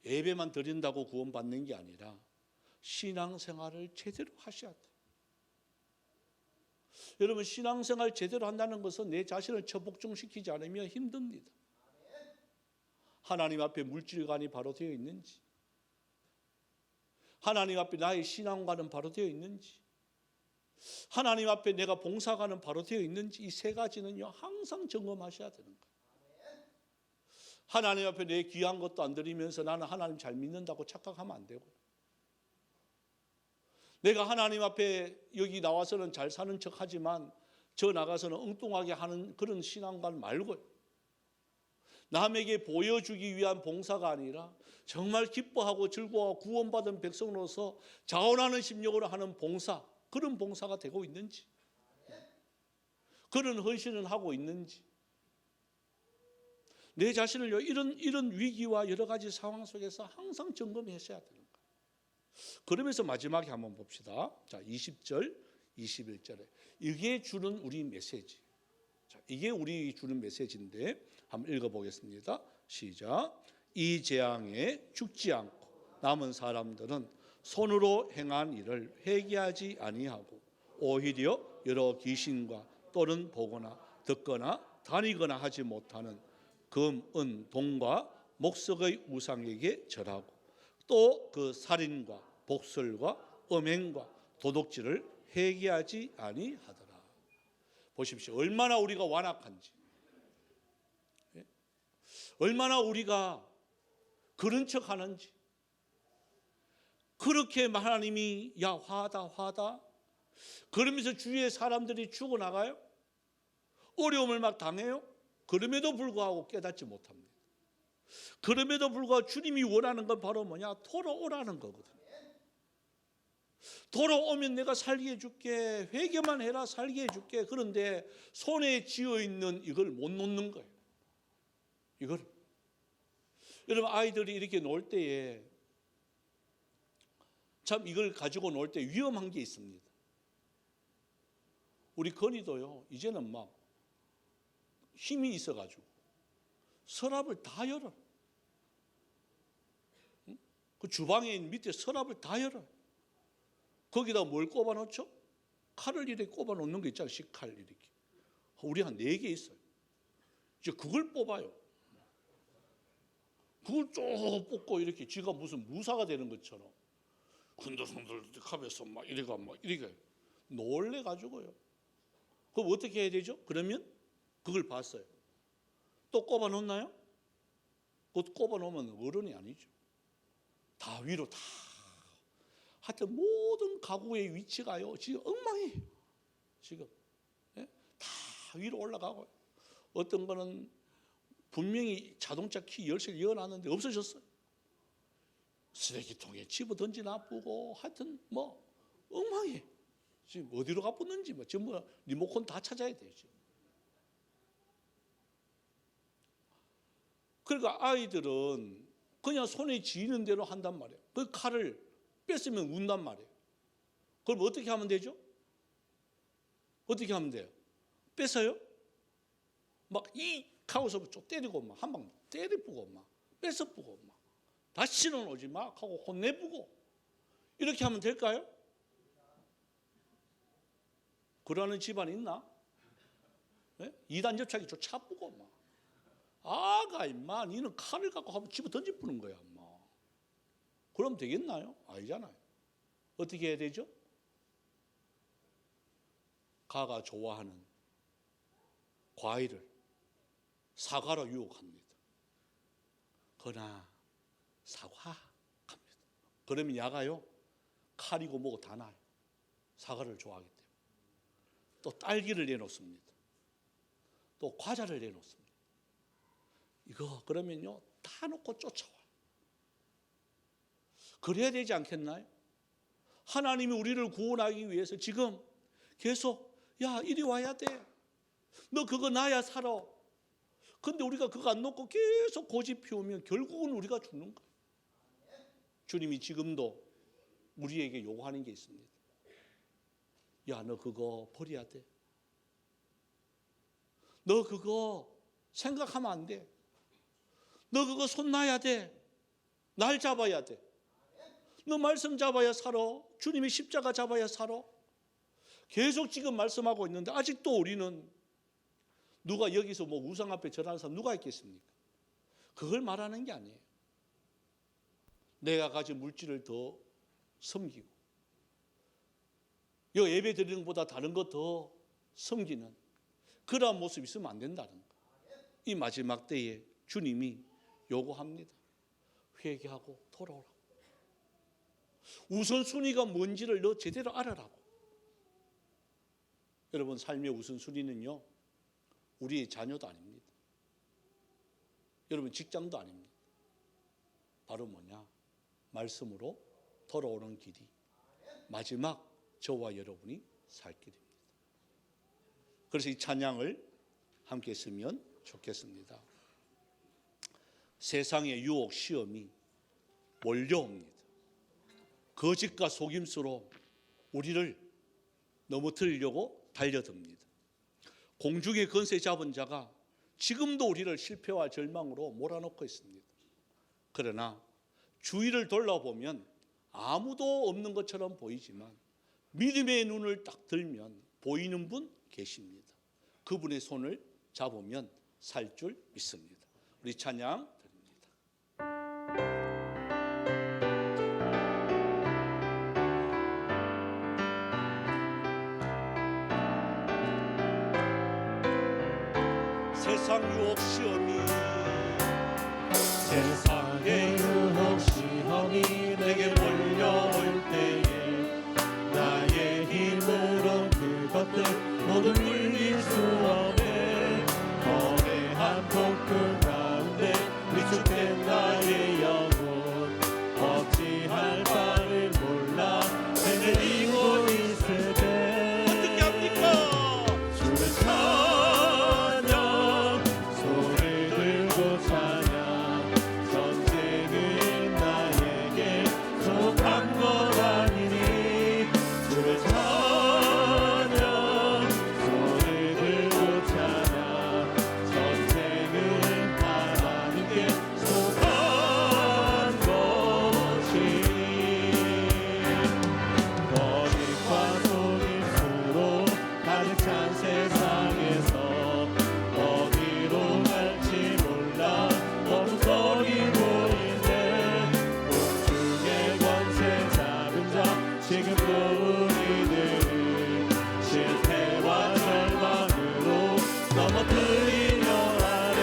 예배만 드린다고 구원받는 게 아니라 신앙생활을 제대로 하셔야 돼요. 여러분 신앙생활 제대로 한다는 것은 내 자신을 처복종시키지 않으면 힘듭니다. 하나님 앞에 물질관이 바로 되어 있는지, 하나님 앞에 나의 신앙관은 바로 되어 있는지, 하나님 앞에 내가 봉사관은 바로 되어 있는지 이 세 가지는요 항상 점검하셔야 되는 거예요. 하나님 앞에 내 귀한 것도 안 드리면서 나는 하나님 잘 믿는다고 착각하면 안 되고, 내가 하나님 앞에 여기 나와서는 잘 사는 척하지만 저 나가서는 엉뚱하게 하는 그런 신앙관 말고, 남에게 보여주기 위한 봉사가 아니라 정말 기뻐하고 즐거워하고 구원받은 백성으로서 자원하는 심령으로 하는 봉사, 그런 봉사가 되고 있는지, 그런 헌신을 하고 있는지, 내 자신을 이런 위기와 여러 가지 상황 속에서 항상 점검하셔야 되는 거예요. 그러면서 마지막에 한번 봅시다. 자, 20절, 21절에 이게 주는 우리 메시지. 자, 이게 우리 주는 메시지인데 한번 읽어보겠습니다. 시작. 이 재앙에 죽지 않고 남은 사람들은 손으로 행한 일을 회개하지 아니하고 오히려 여러 귀신과 또는 보거나 듣거나 다니거나 하지 못하는 금, 은, 동과 목석의 우상에게 절하고 또 그 살인과 복술과 음행과 도둑질을 회개하지 아니하더라. 보십시오. 얼마나 우리가 완악한지, 얼마나 우리가 그런 척하는지. 그렇게 하나님이 야 화다 그러면서 주위의 사람들이 죽어나가요. 어려움을 막 당해요. 그럼에도 불구하고 깨닫지 못합니다. 그럼에도 불구하고 주님이 원하는 건 바로 뭐냐? 돌아오라는 거거든요. 돌아오면 내가 살게 해줄게. 회개만 해라, 살게 해줄게. 그런데 손에 쥐어있는 이걸 못 놓는 거예요. 이걸. 여러분, 아이들이 이렇게 놀 때에 참 이걸 가지고 놀 때 위험한 게 있습니다. 우리 건이도요, 이제는 막 힘이 있어가지고 서랍을 다 열어요. 그 주방에 있는 밑에 서랍을 다 열어요. 거기다 뭘 꼽아 놓죠? 칼을 이렇게 꼽아 놓는 거 있잖아요. 식칼 이렇게. 우리 한 4개 있어요. 이제 그걸 뽑아요. 그걸 쭉 뽑고 이렇게 지가 무슨 무사가 되는 것처럼 흔들흔들 하면서 막 이래가 놀래가지고요. 그럼 어떻게 해야 되죠? 그러면 그걸 봤어요. 또 꼽아 놓나요? 그것 꼽아 놓으면 어른이 아니죠. 다 위로 다. 하여튼 모든 가구의 위치가요 지금 엉망이에요. 지금 다 위로 올라가고, 어떤 거는 분명히 자동차 키 열쇠를 열어놨는데 없어졌어요. 쓰레기통에 집어 던지 놔두고, 하여튼 뭐 엉망이에요. 지금 어디로 가붙는지 뭐 전부 리모컨 다 찾아야 돼요. 지금. 그러니까 아이들은 그냥 손에 쥐는 대로 한단 말이에요. 그 칼을 뺐으면 운단 말이에요. 그럼 어떻게 하면 되죠? 어떻게 하면 돼요? 뺐어요? 막 이 하고서 좀 때리고 막 한 방 때리고 막 뺏어보고 막 다시는 오지 마 하고 혼내보고 이렇게 하면 될까요? 그러는 집안이 있나? 네? 이단 접착이 좀 차쁘고 막 아가 임마 니는 칼을 갖고 한번 집어 던져보는 거야 임마. 그럼 되겠나요? 아니잖아요. 어떻게 해야 되죠? 가가 좋아하는 과일을 사과로 유혹합니다. 그러나 사과 합니다. 그러면 야가요 칼이고 뭐고 다 나요. 사과를 좋아하기 때문에. 또 딸기를 내놓습니다. 또 과자를 내놓습니다. 이거 그러면요 다 놓고 쫓아와요. 그래야 되지 않겠나요? 하나님이 우리를 구원하기 위해서 지금 계속 야 이리 와야 돼. 너 그거 놔야 살아. 근데 우리가 그거 안 놓고 계속 고집 피우면 결국은 우리가 죽는 거예요. 주님이 지금도 우리에게 요구하는 게 있습니다. 야, 너 그거 버려야 돼. 너 그거 생각하면 안 돼. 너 그거 손 놔야 돼. 날 잡아야 돼. 너 말씀 잡아야 살아. 주님이 십자가 잡아야 살아. 계속 지금 말씀하고 있는데 아직도 우리는 누가 여기서 뭐 우상 앞에 절하는 사람 누가 있겠습니까? 그걸 말하는 게 아니에요. 내가 가진 물질을 더 섬기고 이 예배 드리는 것보다 다른 거 더 섬기는 그러한 모습이 있으면 안 된다는 거. 이 마지막 때에 주님이 요구합니다. 회개하고 돌아오라고. 우선순위가 뭔지를 너 제대로 알아라고. 여러분, 삶의 우선순위는요, 우리의 자녀도 아닙니다. 여러분, 직장도 아닙니다. 바로 뭐냐? 말씀으로 돌아오는 길이 마지막 저와 여러분이 살 길입니다. 그래서 이 찬양을 함께 했으면 좋겠습니다. 세상의 유혹 시험이 몰려옵니다. 거짓과 속임수로 우리를 넘어뜨리려고 달려듭니다. 공중의 권세 잡은 자가 지금도 우리를 실패와 절망으로 몰아넣고 있습니다. 그러나 주위를 돌아보면 아무도 없는 것처럼 보이지만 믿음의 눈을 딱 들면 보이는 분 계십니다. 그분의 손을 잡으면 살 줄 믿습니다. 우리 찬양 드립니다. 세상 유혹 시험이 세상의 유혹 시험이 내게 몰려올 때에 나의 힘으로 그것들 모두 물릴 수 없네. 거대한 폭풍 가운데 위축된 나의 영혼 어찌할 바를 몰라 헤매이고 있을 때 어떻게 합니까? 주를 찬양 손을 들고 찬양 전쟁은 나에게 속한 것 아니니 주를 찬양 손을 들고 찬양 전쟁은 하나님께 속한 것이니 거짓과 속임수로 가득 찬 세상에서 어디로 갈지 몰라 멈춰기고 있네. 공중의 권세 잡은 자 지금도 우리들을 실패와 절망으로 넘어뜨리려 하네.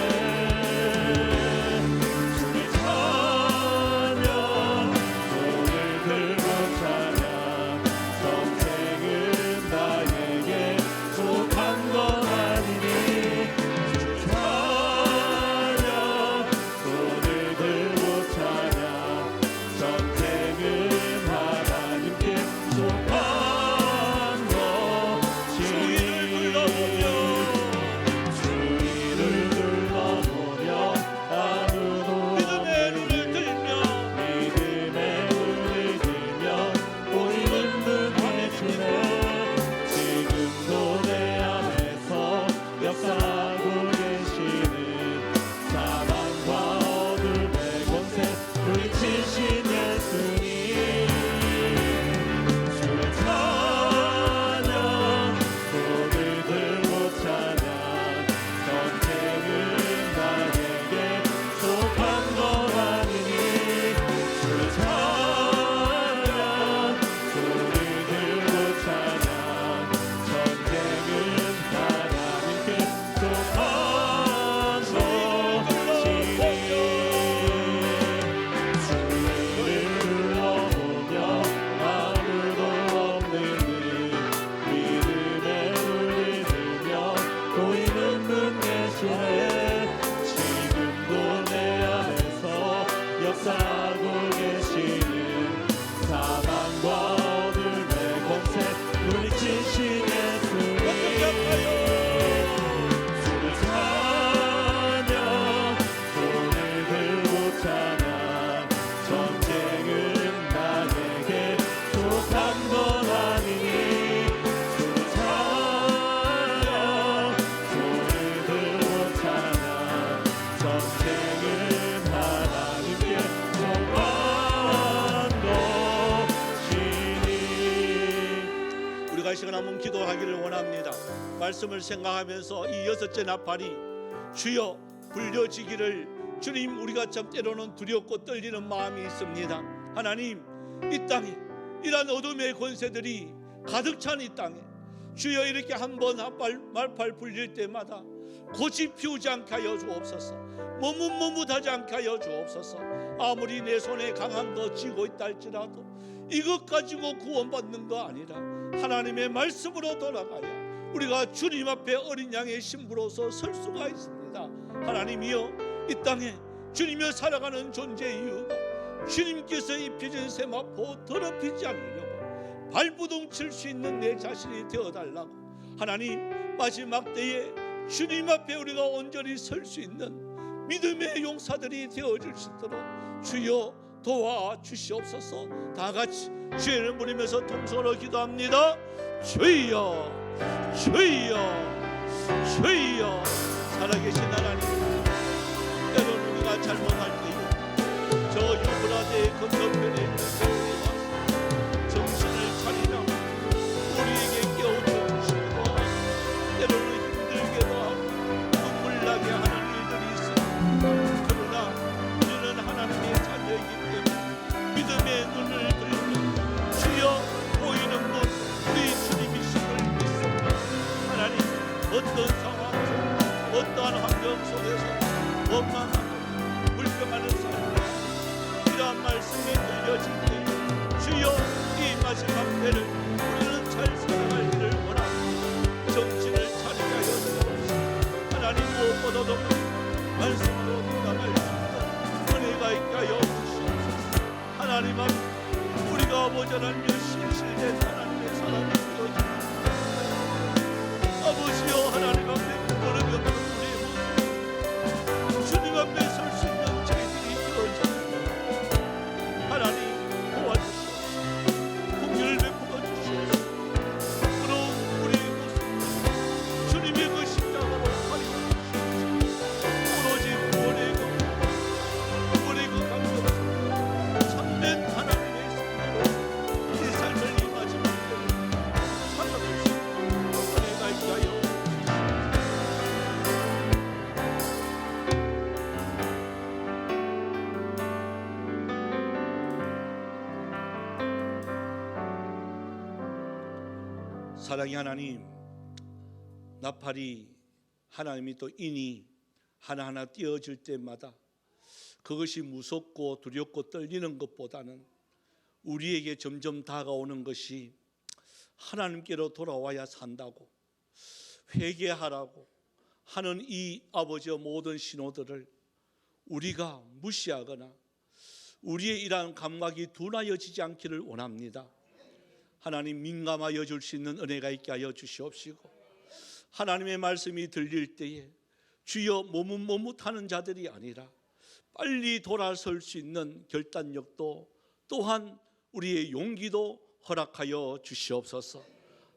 주의 찬양 손을 들고 찬양 전쟁은 나에게 속한 것 아니니 주의 찬양 손을 들고 찬양 전쟁은 하나님께 속한 것이니 주위를 둘러보며 아무도 믿음의 눈을 들며 믿음의 눈을 들며 보이는 분 계시네. 지금도 내 안에서 역사하고 계시는 사망과 어둠의 권세 물리치신 예수님 주의 찬양 손을 들고 찬양 전쟁은 나에게 속한 것 아니니 주의 찬양 손을 들고 찬양 전쟁은 하나님께 속한 것이니 주위를 둘러보며 아무도 없는 듯 믿음의 눈을 들며 보이는 분 계시네. 지금도 내 안에서 역사하고 계시는 사망과 어둠의 권세 물리치신 예수님 주를 찬양 손을 들고 찬양 전쟁은 나에게 속한 것 아니니 주를 찬양 손을 들고 찬양 전쟁은 하나님께 속한 것이니. 우리가 이 시간 한번 기도하기를 원합니다. 말씀을 생각하면서 이 6째 나팔이 주여 불려지기를 주님, 우리가 참 때로는 두렵고 떨리는 마음이 있습니다. 하나님, 이 땅에 이러한 어둠의 권세들이 가득 찬 이 땅에 주여 이렇게 한번 말팔 불릴 때마다 고집 피우지 않게 하여 주옵소서. 머뭇머뭇하지 않게 하여 주옵소서. 아무리 내 손에 강한 거 쥐고 있다 할지라도 이것 가지고 구원받는 거 아니라 하나님의 말씀으로 돌아가야 우리가 주님 앞에 어린 양의 신부로서 설 수가 있습니다. 하나님이여, 이 땅에 주님이 살아가는 존재의 이유가 주님께서 입혀진 세마포 더럽히지 않으려고 발부둥 칠 수 있는 내 자신이 되어달라고. 하나님, 마지막 때에 주님 앞에 우리가 온전히 설 수 있는 믿음의 용사들이 되어질 수 있도록 주여 도와주시옵소서. 다같이 주의 이름 부르면서 통성으로 기도합니다. 주여, 주여, 주여. 살아계신 하나님, 때로는 우리가 잘못할 때에 저 유브라데 건너편에 있는 우리가 정신을 차리라고 우리에게 깨우쳐 주시기도 하고, 때로는 힘들게도 하고 눈물 나게 하는 일들이 있습니다. 그러나 우리는 하나님의 자녀이기 때문에 믿음의 눈을 들고 주여 보이는 분 우리 주님이심을 믿습니다. 하나님, 어떤 상황 속, 어떠한 환경 속에서 원망하고 불평하는 사람들, 이러한 말씀이 들려질 때 주여 이 마지막 때를 우리는 잘 살아가기를 원합니다. 정신을 차리게 하여 주옵소서. 하나님, 무엇보다도 말씀으로 돌아갈 수 있는 은혜가 있게 하여 주시옵소서. 하나님 앞 우리가 모자라며 신실된 하나님의 사람이 되어줍니다. 아버지여, 하나님 앞에 그거는 없는 우리의 모습, 주님 앞에 설 수 있는 저희들이 되어줍니다. 하나님 도와주시옵소서. 공의를 베풀어 주시옵소서. 부러운 우리의 모습 주님의 그 십자가로 가리워 주시옵소서. 부러진 구원의 그 감격, 참된 하나님의 성도로 이 삶을 이 마지막 때를 살아갈 수 있는 은혜가 있게 하여 주시옵소서. 사랑의 하나님, 나팔이 하나님이 또 인이 하나하나 띄어질 때마다 그것이 무섭고 두렵고 떨리는 것보다는 우리에게 점점 다가오는 것이 하나님께로 돌아와야 산다고 회개하라고 하는 이 아버지의 모든 신호들을 우리가 무시하거나 우리의 이러한 감각이 둔하여지지 않기를 원합니다. 하나님, 민감하여 줄 수 있는 은혜가 있게 하여 주시옵시고, 하나님의 말씀이 들릴 때에 주여 머뭇머뭇하는 자들이 아니라 빨리 돌아설 수 있는 결단력도 또한 우리의 용기도 허락하여 주시옵소서.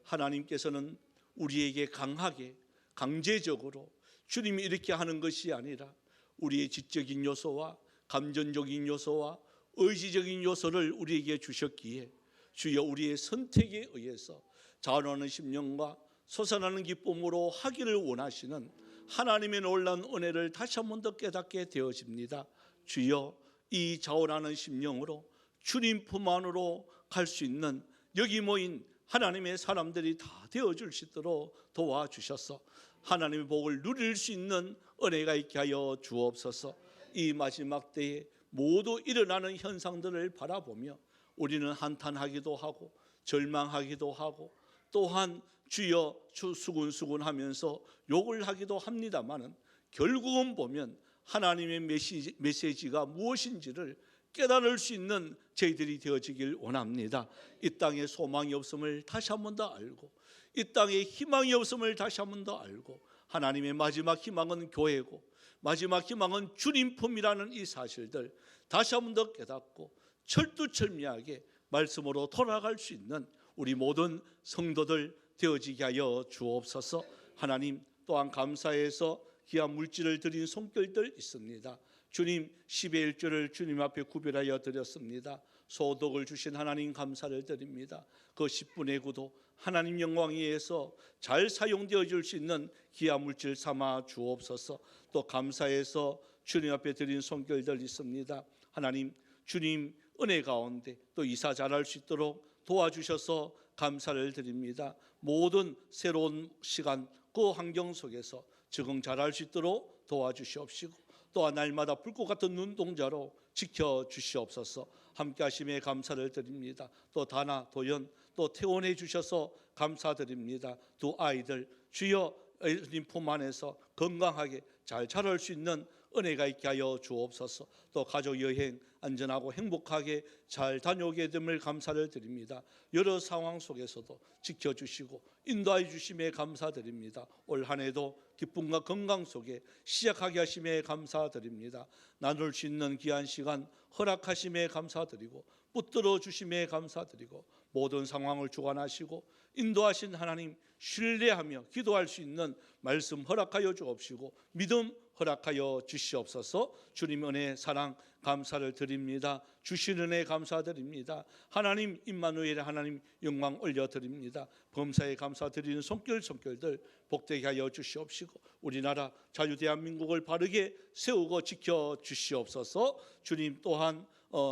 하나님께서는 우리에게 강하게 강제적으로 주님이 이렇게 하는 것이 아니라 우리의 지적인 요소와 감정적인 요소와 의지적인 요소를 우리에게 주셨기에 주여 우리의 선택에 의해서 자원하는 심령과 솟아나는 기쁨으로 하기를 원하시는 하나님의 놀라운 은혜를 다시 한 번 더 깨닫게 되어집니다. 주여, 이 자원하는 심령으로 주님 품 안으로 갈 수 있는 여기 모인 하나님의 사람들이 다 되어줄 수 있도록 도와주셔서 하나님의 복을 누릴 수 있는 은혜가 있게 하여 주옵소서. 이 마지막 때에 모두 일어나는 현상들을 바라보며 우리는 한탄하기도 하고 절망하기도 하고 또한 주여 수군수군하면서 욕을 하기도 합니다마는 결국은 보면 하나님의 메시지가 무엇인지를 깨달을 수 있는 저희들이 되어지길 원합니다. 이 땅에 소망이 없음을 다시 한 번 더 알고 이 땅에 희망이 없음을 다시 한 번 더 알고 하나님의 마지막 희망은 교회고 마지막 희망은 주님 품이라는 이 사실들 다시 한 번 더 깨닫고 철두철미하게 말씀으로 돌아갈 수 있는 우리 모든 성도들 되어지게 하여 주옵소서. 하나님, 또한 감사해서 귀한 물질을 드린 손길들 있습니다. 주님, 10의 1조를 주님 앞에 구별하여 드렸습니다. 소득을 주신 하나님 감사를 드립니다. 그 10분의 9도 하나님 영광 위에서 잘 사용되어 줄 수 있는 귀한 물질 삼아 주옵소서. 또 감사해서 주님 앞에 드린 손길들 있습니다. 하나님, 주님 은혜 가운데 또 이사 잘할 수 있도록 도와주셔서 감사를 드립니다. 모든 새로운 시간 그 환경 속에서 적응 잘할 수 있도록 도와주시옵시고 또한 날마다 불꽃 같은 눈동자로 지켜주시옵소서. 함께 하심에 감사를 드립니다. 또 다나 도연 또 태원해 주셔서 감사드립니다. 두 아이들 주여 예수님 품 안에서 건강하게 잘 자랄 수 있는 은혜가 있게 하여 주옵소서. 또 가족 여행 안전하고 행복하게 잘 다녀오게 됨을 감사를 드립니다. 여러 상황 속에서도 지켜주시고 인도하여 주심에 감사드립니다. 올 한 해도 기쁨과 건강 속에 시작하게 하심에 감사드립니다. 나눌 수 있는 귀한 시간 허락하심에 감사드리고 붙들어 주심에 감사드리고 모든 상황을 주관하시고 인도하신 하나님 신뢰하며 기도할 수 있는 말씀 허락하여 주옵시고 믿음 허락하여 주시옵소서. 주님 은혜 사랑 감사를 드립니다. 주신 은혜 감사드립니다. 하나님 임마누엘 하나님 영광 올려드립니다. 범사에 감사드리는 손길들 복되게 하여 주시옵시고 우리나라 자유 대한민국을 바르게 세우고 지켜 주시옵소서. 주님 또한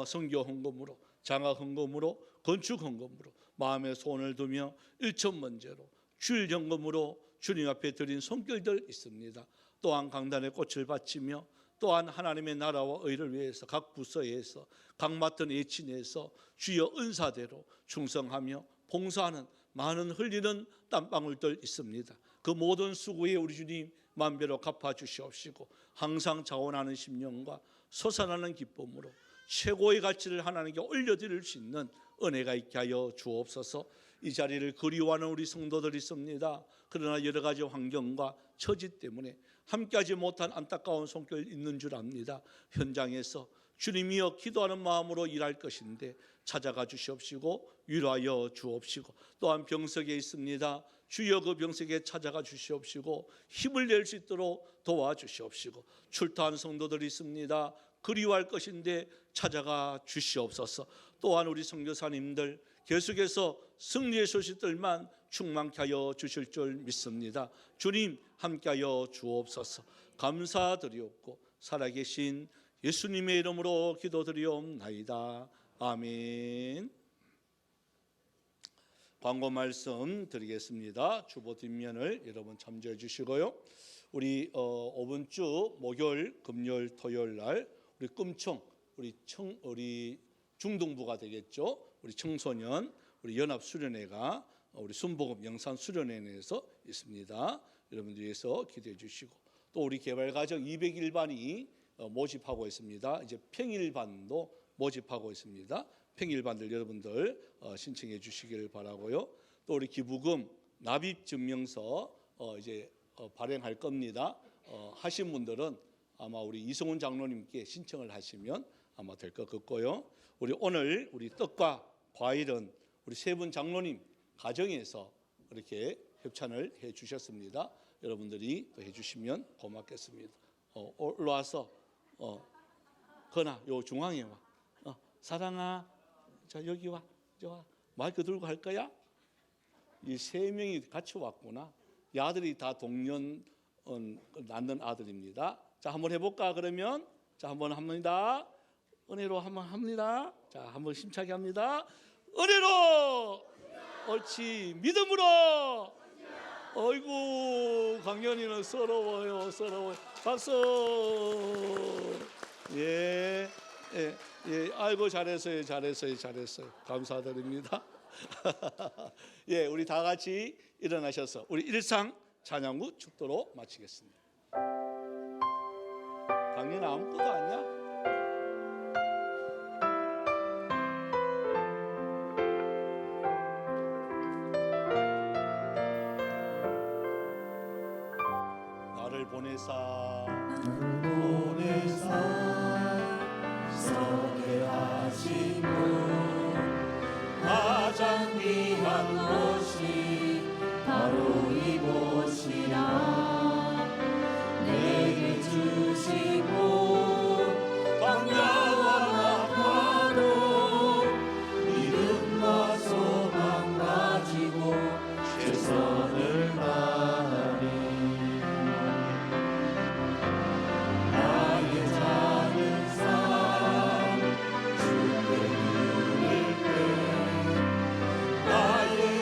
선교 헌금으로 장학 헌금으로 건축 헌금으로 마음에 소원을 두며 일천번제로 주일 헌금으로 주님 앞에 드린 손길들 있습니다. 또한 강단의 꽃을 바치며 또한 하나님의 나라와 의를 위해서 각 부서에서 각 맡은 애친에서 주여 은사대로 충성하며 봉사하는 많은 흘리는 땀방울들 있습니다. 그 모든 수고에 우리 주님 만배로 갚아주시옵시고 항상 자원하는 심령과 솟아나는 기쁨으로 최고의 가치를 하나님께 올려드릴 수 있는 은혜가 있게 하여 주옵소서. 이 자리를 그리워하는 우리 성도들이 있습니다. 그러나 여러 가지 환경과 처지 때문에 함께하지 못한 안타까운 손길 있는 줄 압니다. 현장에서 주님이여 기도하는 마음으로 일할 것인데 찾아가 주시옵시고 위로하여 주옵시고 또한 병석에 있습니다. 주여 그 병석에 찾아가 주시옵시고 힘을 낼 수 있도록 도와주시옵시고 출타한 성도들이 있습니다. 그리워할 것인데 찾아가 주시옵소서. 또한 우리 선교사님들 계속해서 승리의 소식들만 충만케 하여 주실 줄 믿습니다. 주님 함께하여 주옵소서. 감사드리옵고 살아계신 예수님의 이름으로 기도드리옵나이다. 아멘. 광고 말씀 드리겠습니다. 주보 뒷면을 여러분 참조해 주시고요. 우리 5번 주 목요일, 금요일, 토요일 날 우리 금총 우리 중등부가 되겠죠. 우리 청소년 우리 연합 수련회가 우리 순복음 영산 수련회에서 있습니다. 여러분들 위해서 기도해 주시고 또 우리 개발가정 201반이 모집하고 있습니다. 이제 평일반도 모집하고 있습니다. 평일반들 여러분들 신청해 주시길 바라고요. 또 우리 기부금 납입 증명서 이제 발행할 겁니다. 하신 분들은 아마 우리 이성훈 장로님께 신청을 하시면 아마 될 것 같고요. 우리 오늘 우리 떡과 과일은 우리 세 분 장로님 가정에서 이렇게 협찬을 해 주셨습니다. 여러분들이 또 해주시면 고맙겠습니다. 올라와서 건아 요 중앙에 와. 사랑아 자 여기 와. 마이크 들고 할 거야? 이 세 명이 같이 왔구나. 이 아들이 다 동년 낳는 아들입니다. 자 한번 해볼까 그러면 자 한번 합니다. 은혜로 한번 합니다. 자 한번 힘차게 합니다. 은혜로 옳지 믿음으로. 어이구 강연이는 서러워요. 박수. 예. 아이고 잘했어요. 감사드립니다. 예, 우리 다 같이 일어나셔서 우리 일상 찬양후 축도로 마치겠습니다. 강연 아무것도 아니야? 나를 보내사 서게 하신 분 가장 귀한 곳이 바로 이곳이라 내게 주시고 광야와 낙하도 믿음과 소망 가지고 최선을 다하리 나의 작은 삶 주께 드릴 때 나의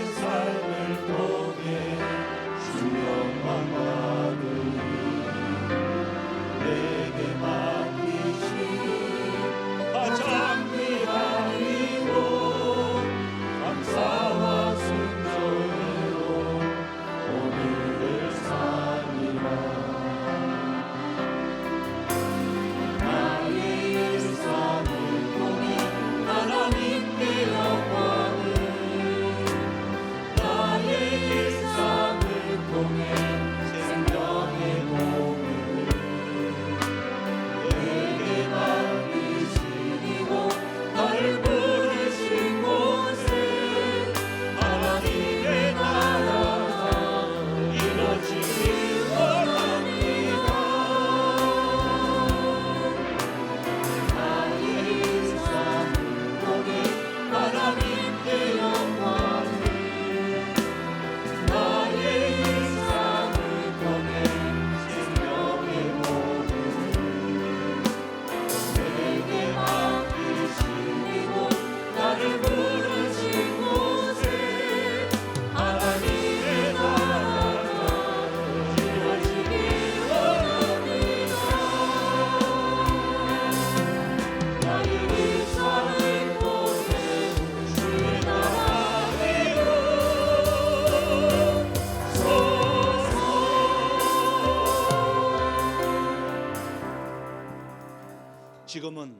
지금은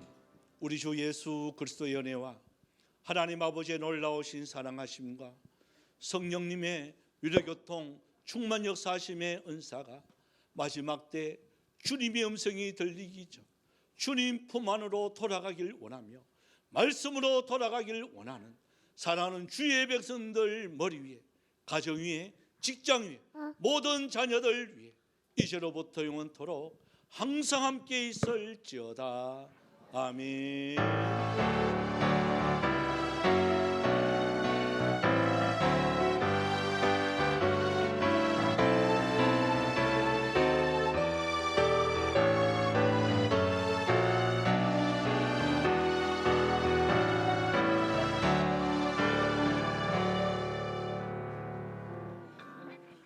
우리 주 예수 그리스도의 은혜와 하나님 아버지의 놀라우신 사랑하심과 성령님의 위로교통 충만 역사하심의 은사가 마지막 때 주님의 음성이 들리기 전 주님 품 안으로 돌아가길 원하며 말씀으로 돌아가길 원하는 사랑하는 주의 백성들 머리 위에, 가정 위에, 직장 위에, 모든 자녀들 위에 이제로부터 영원토록 항상 함께 있을지어다. 아멘.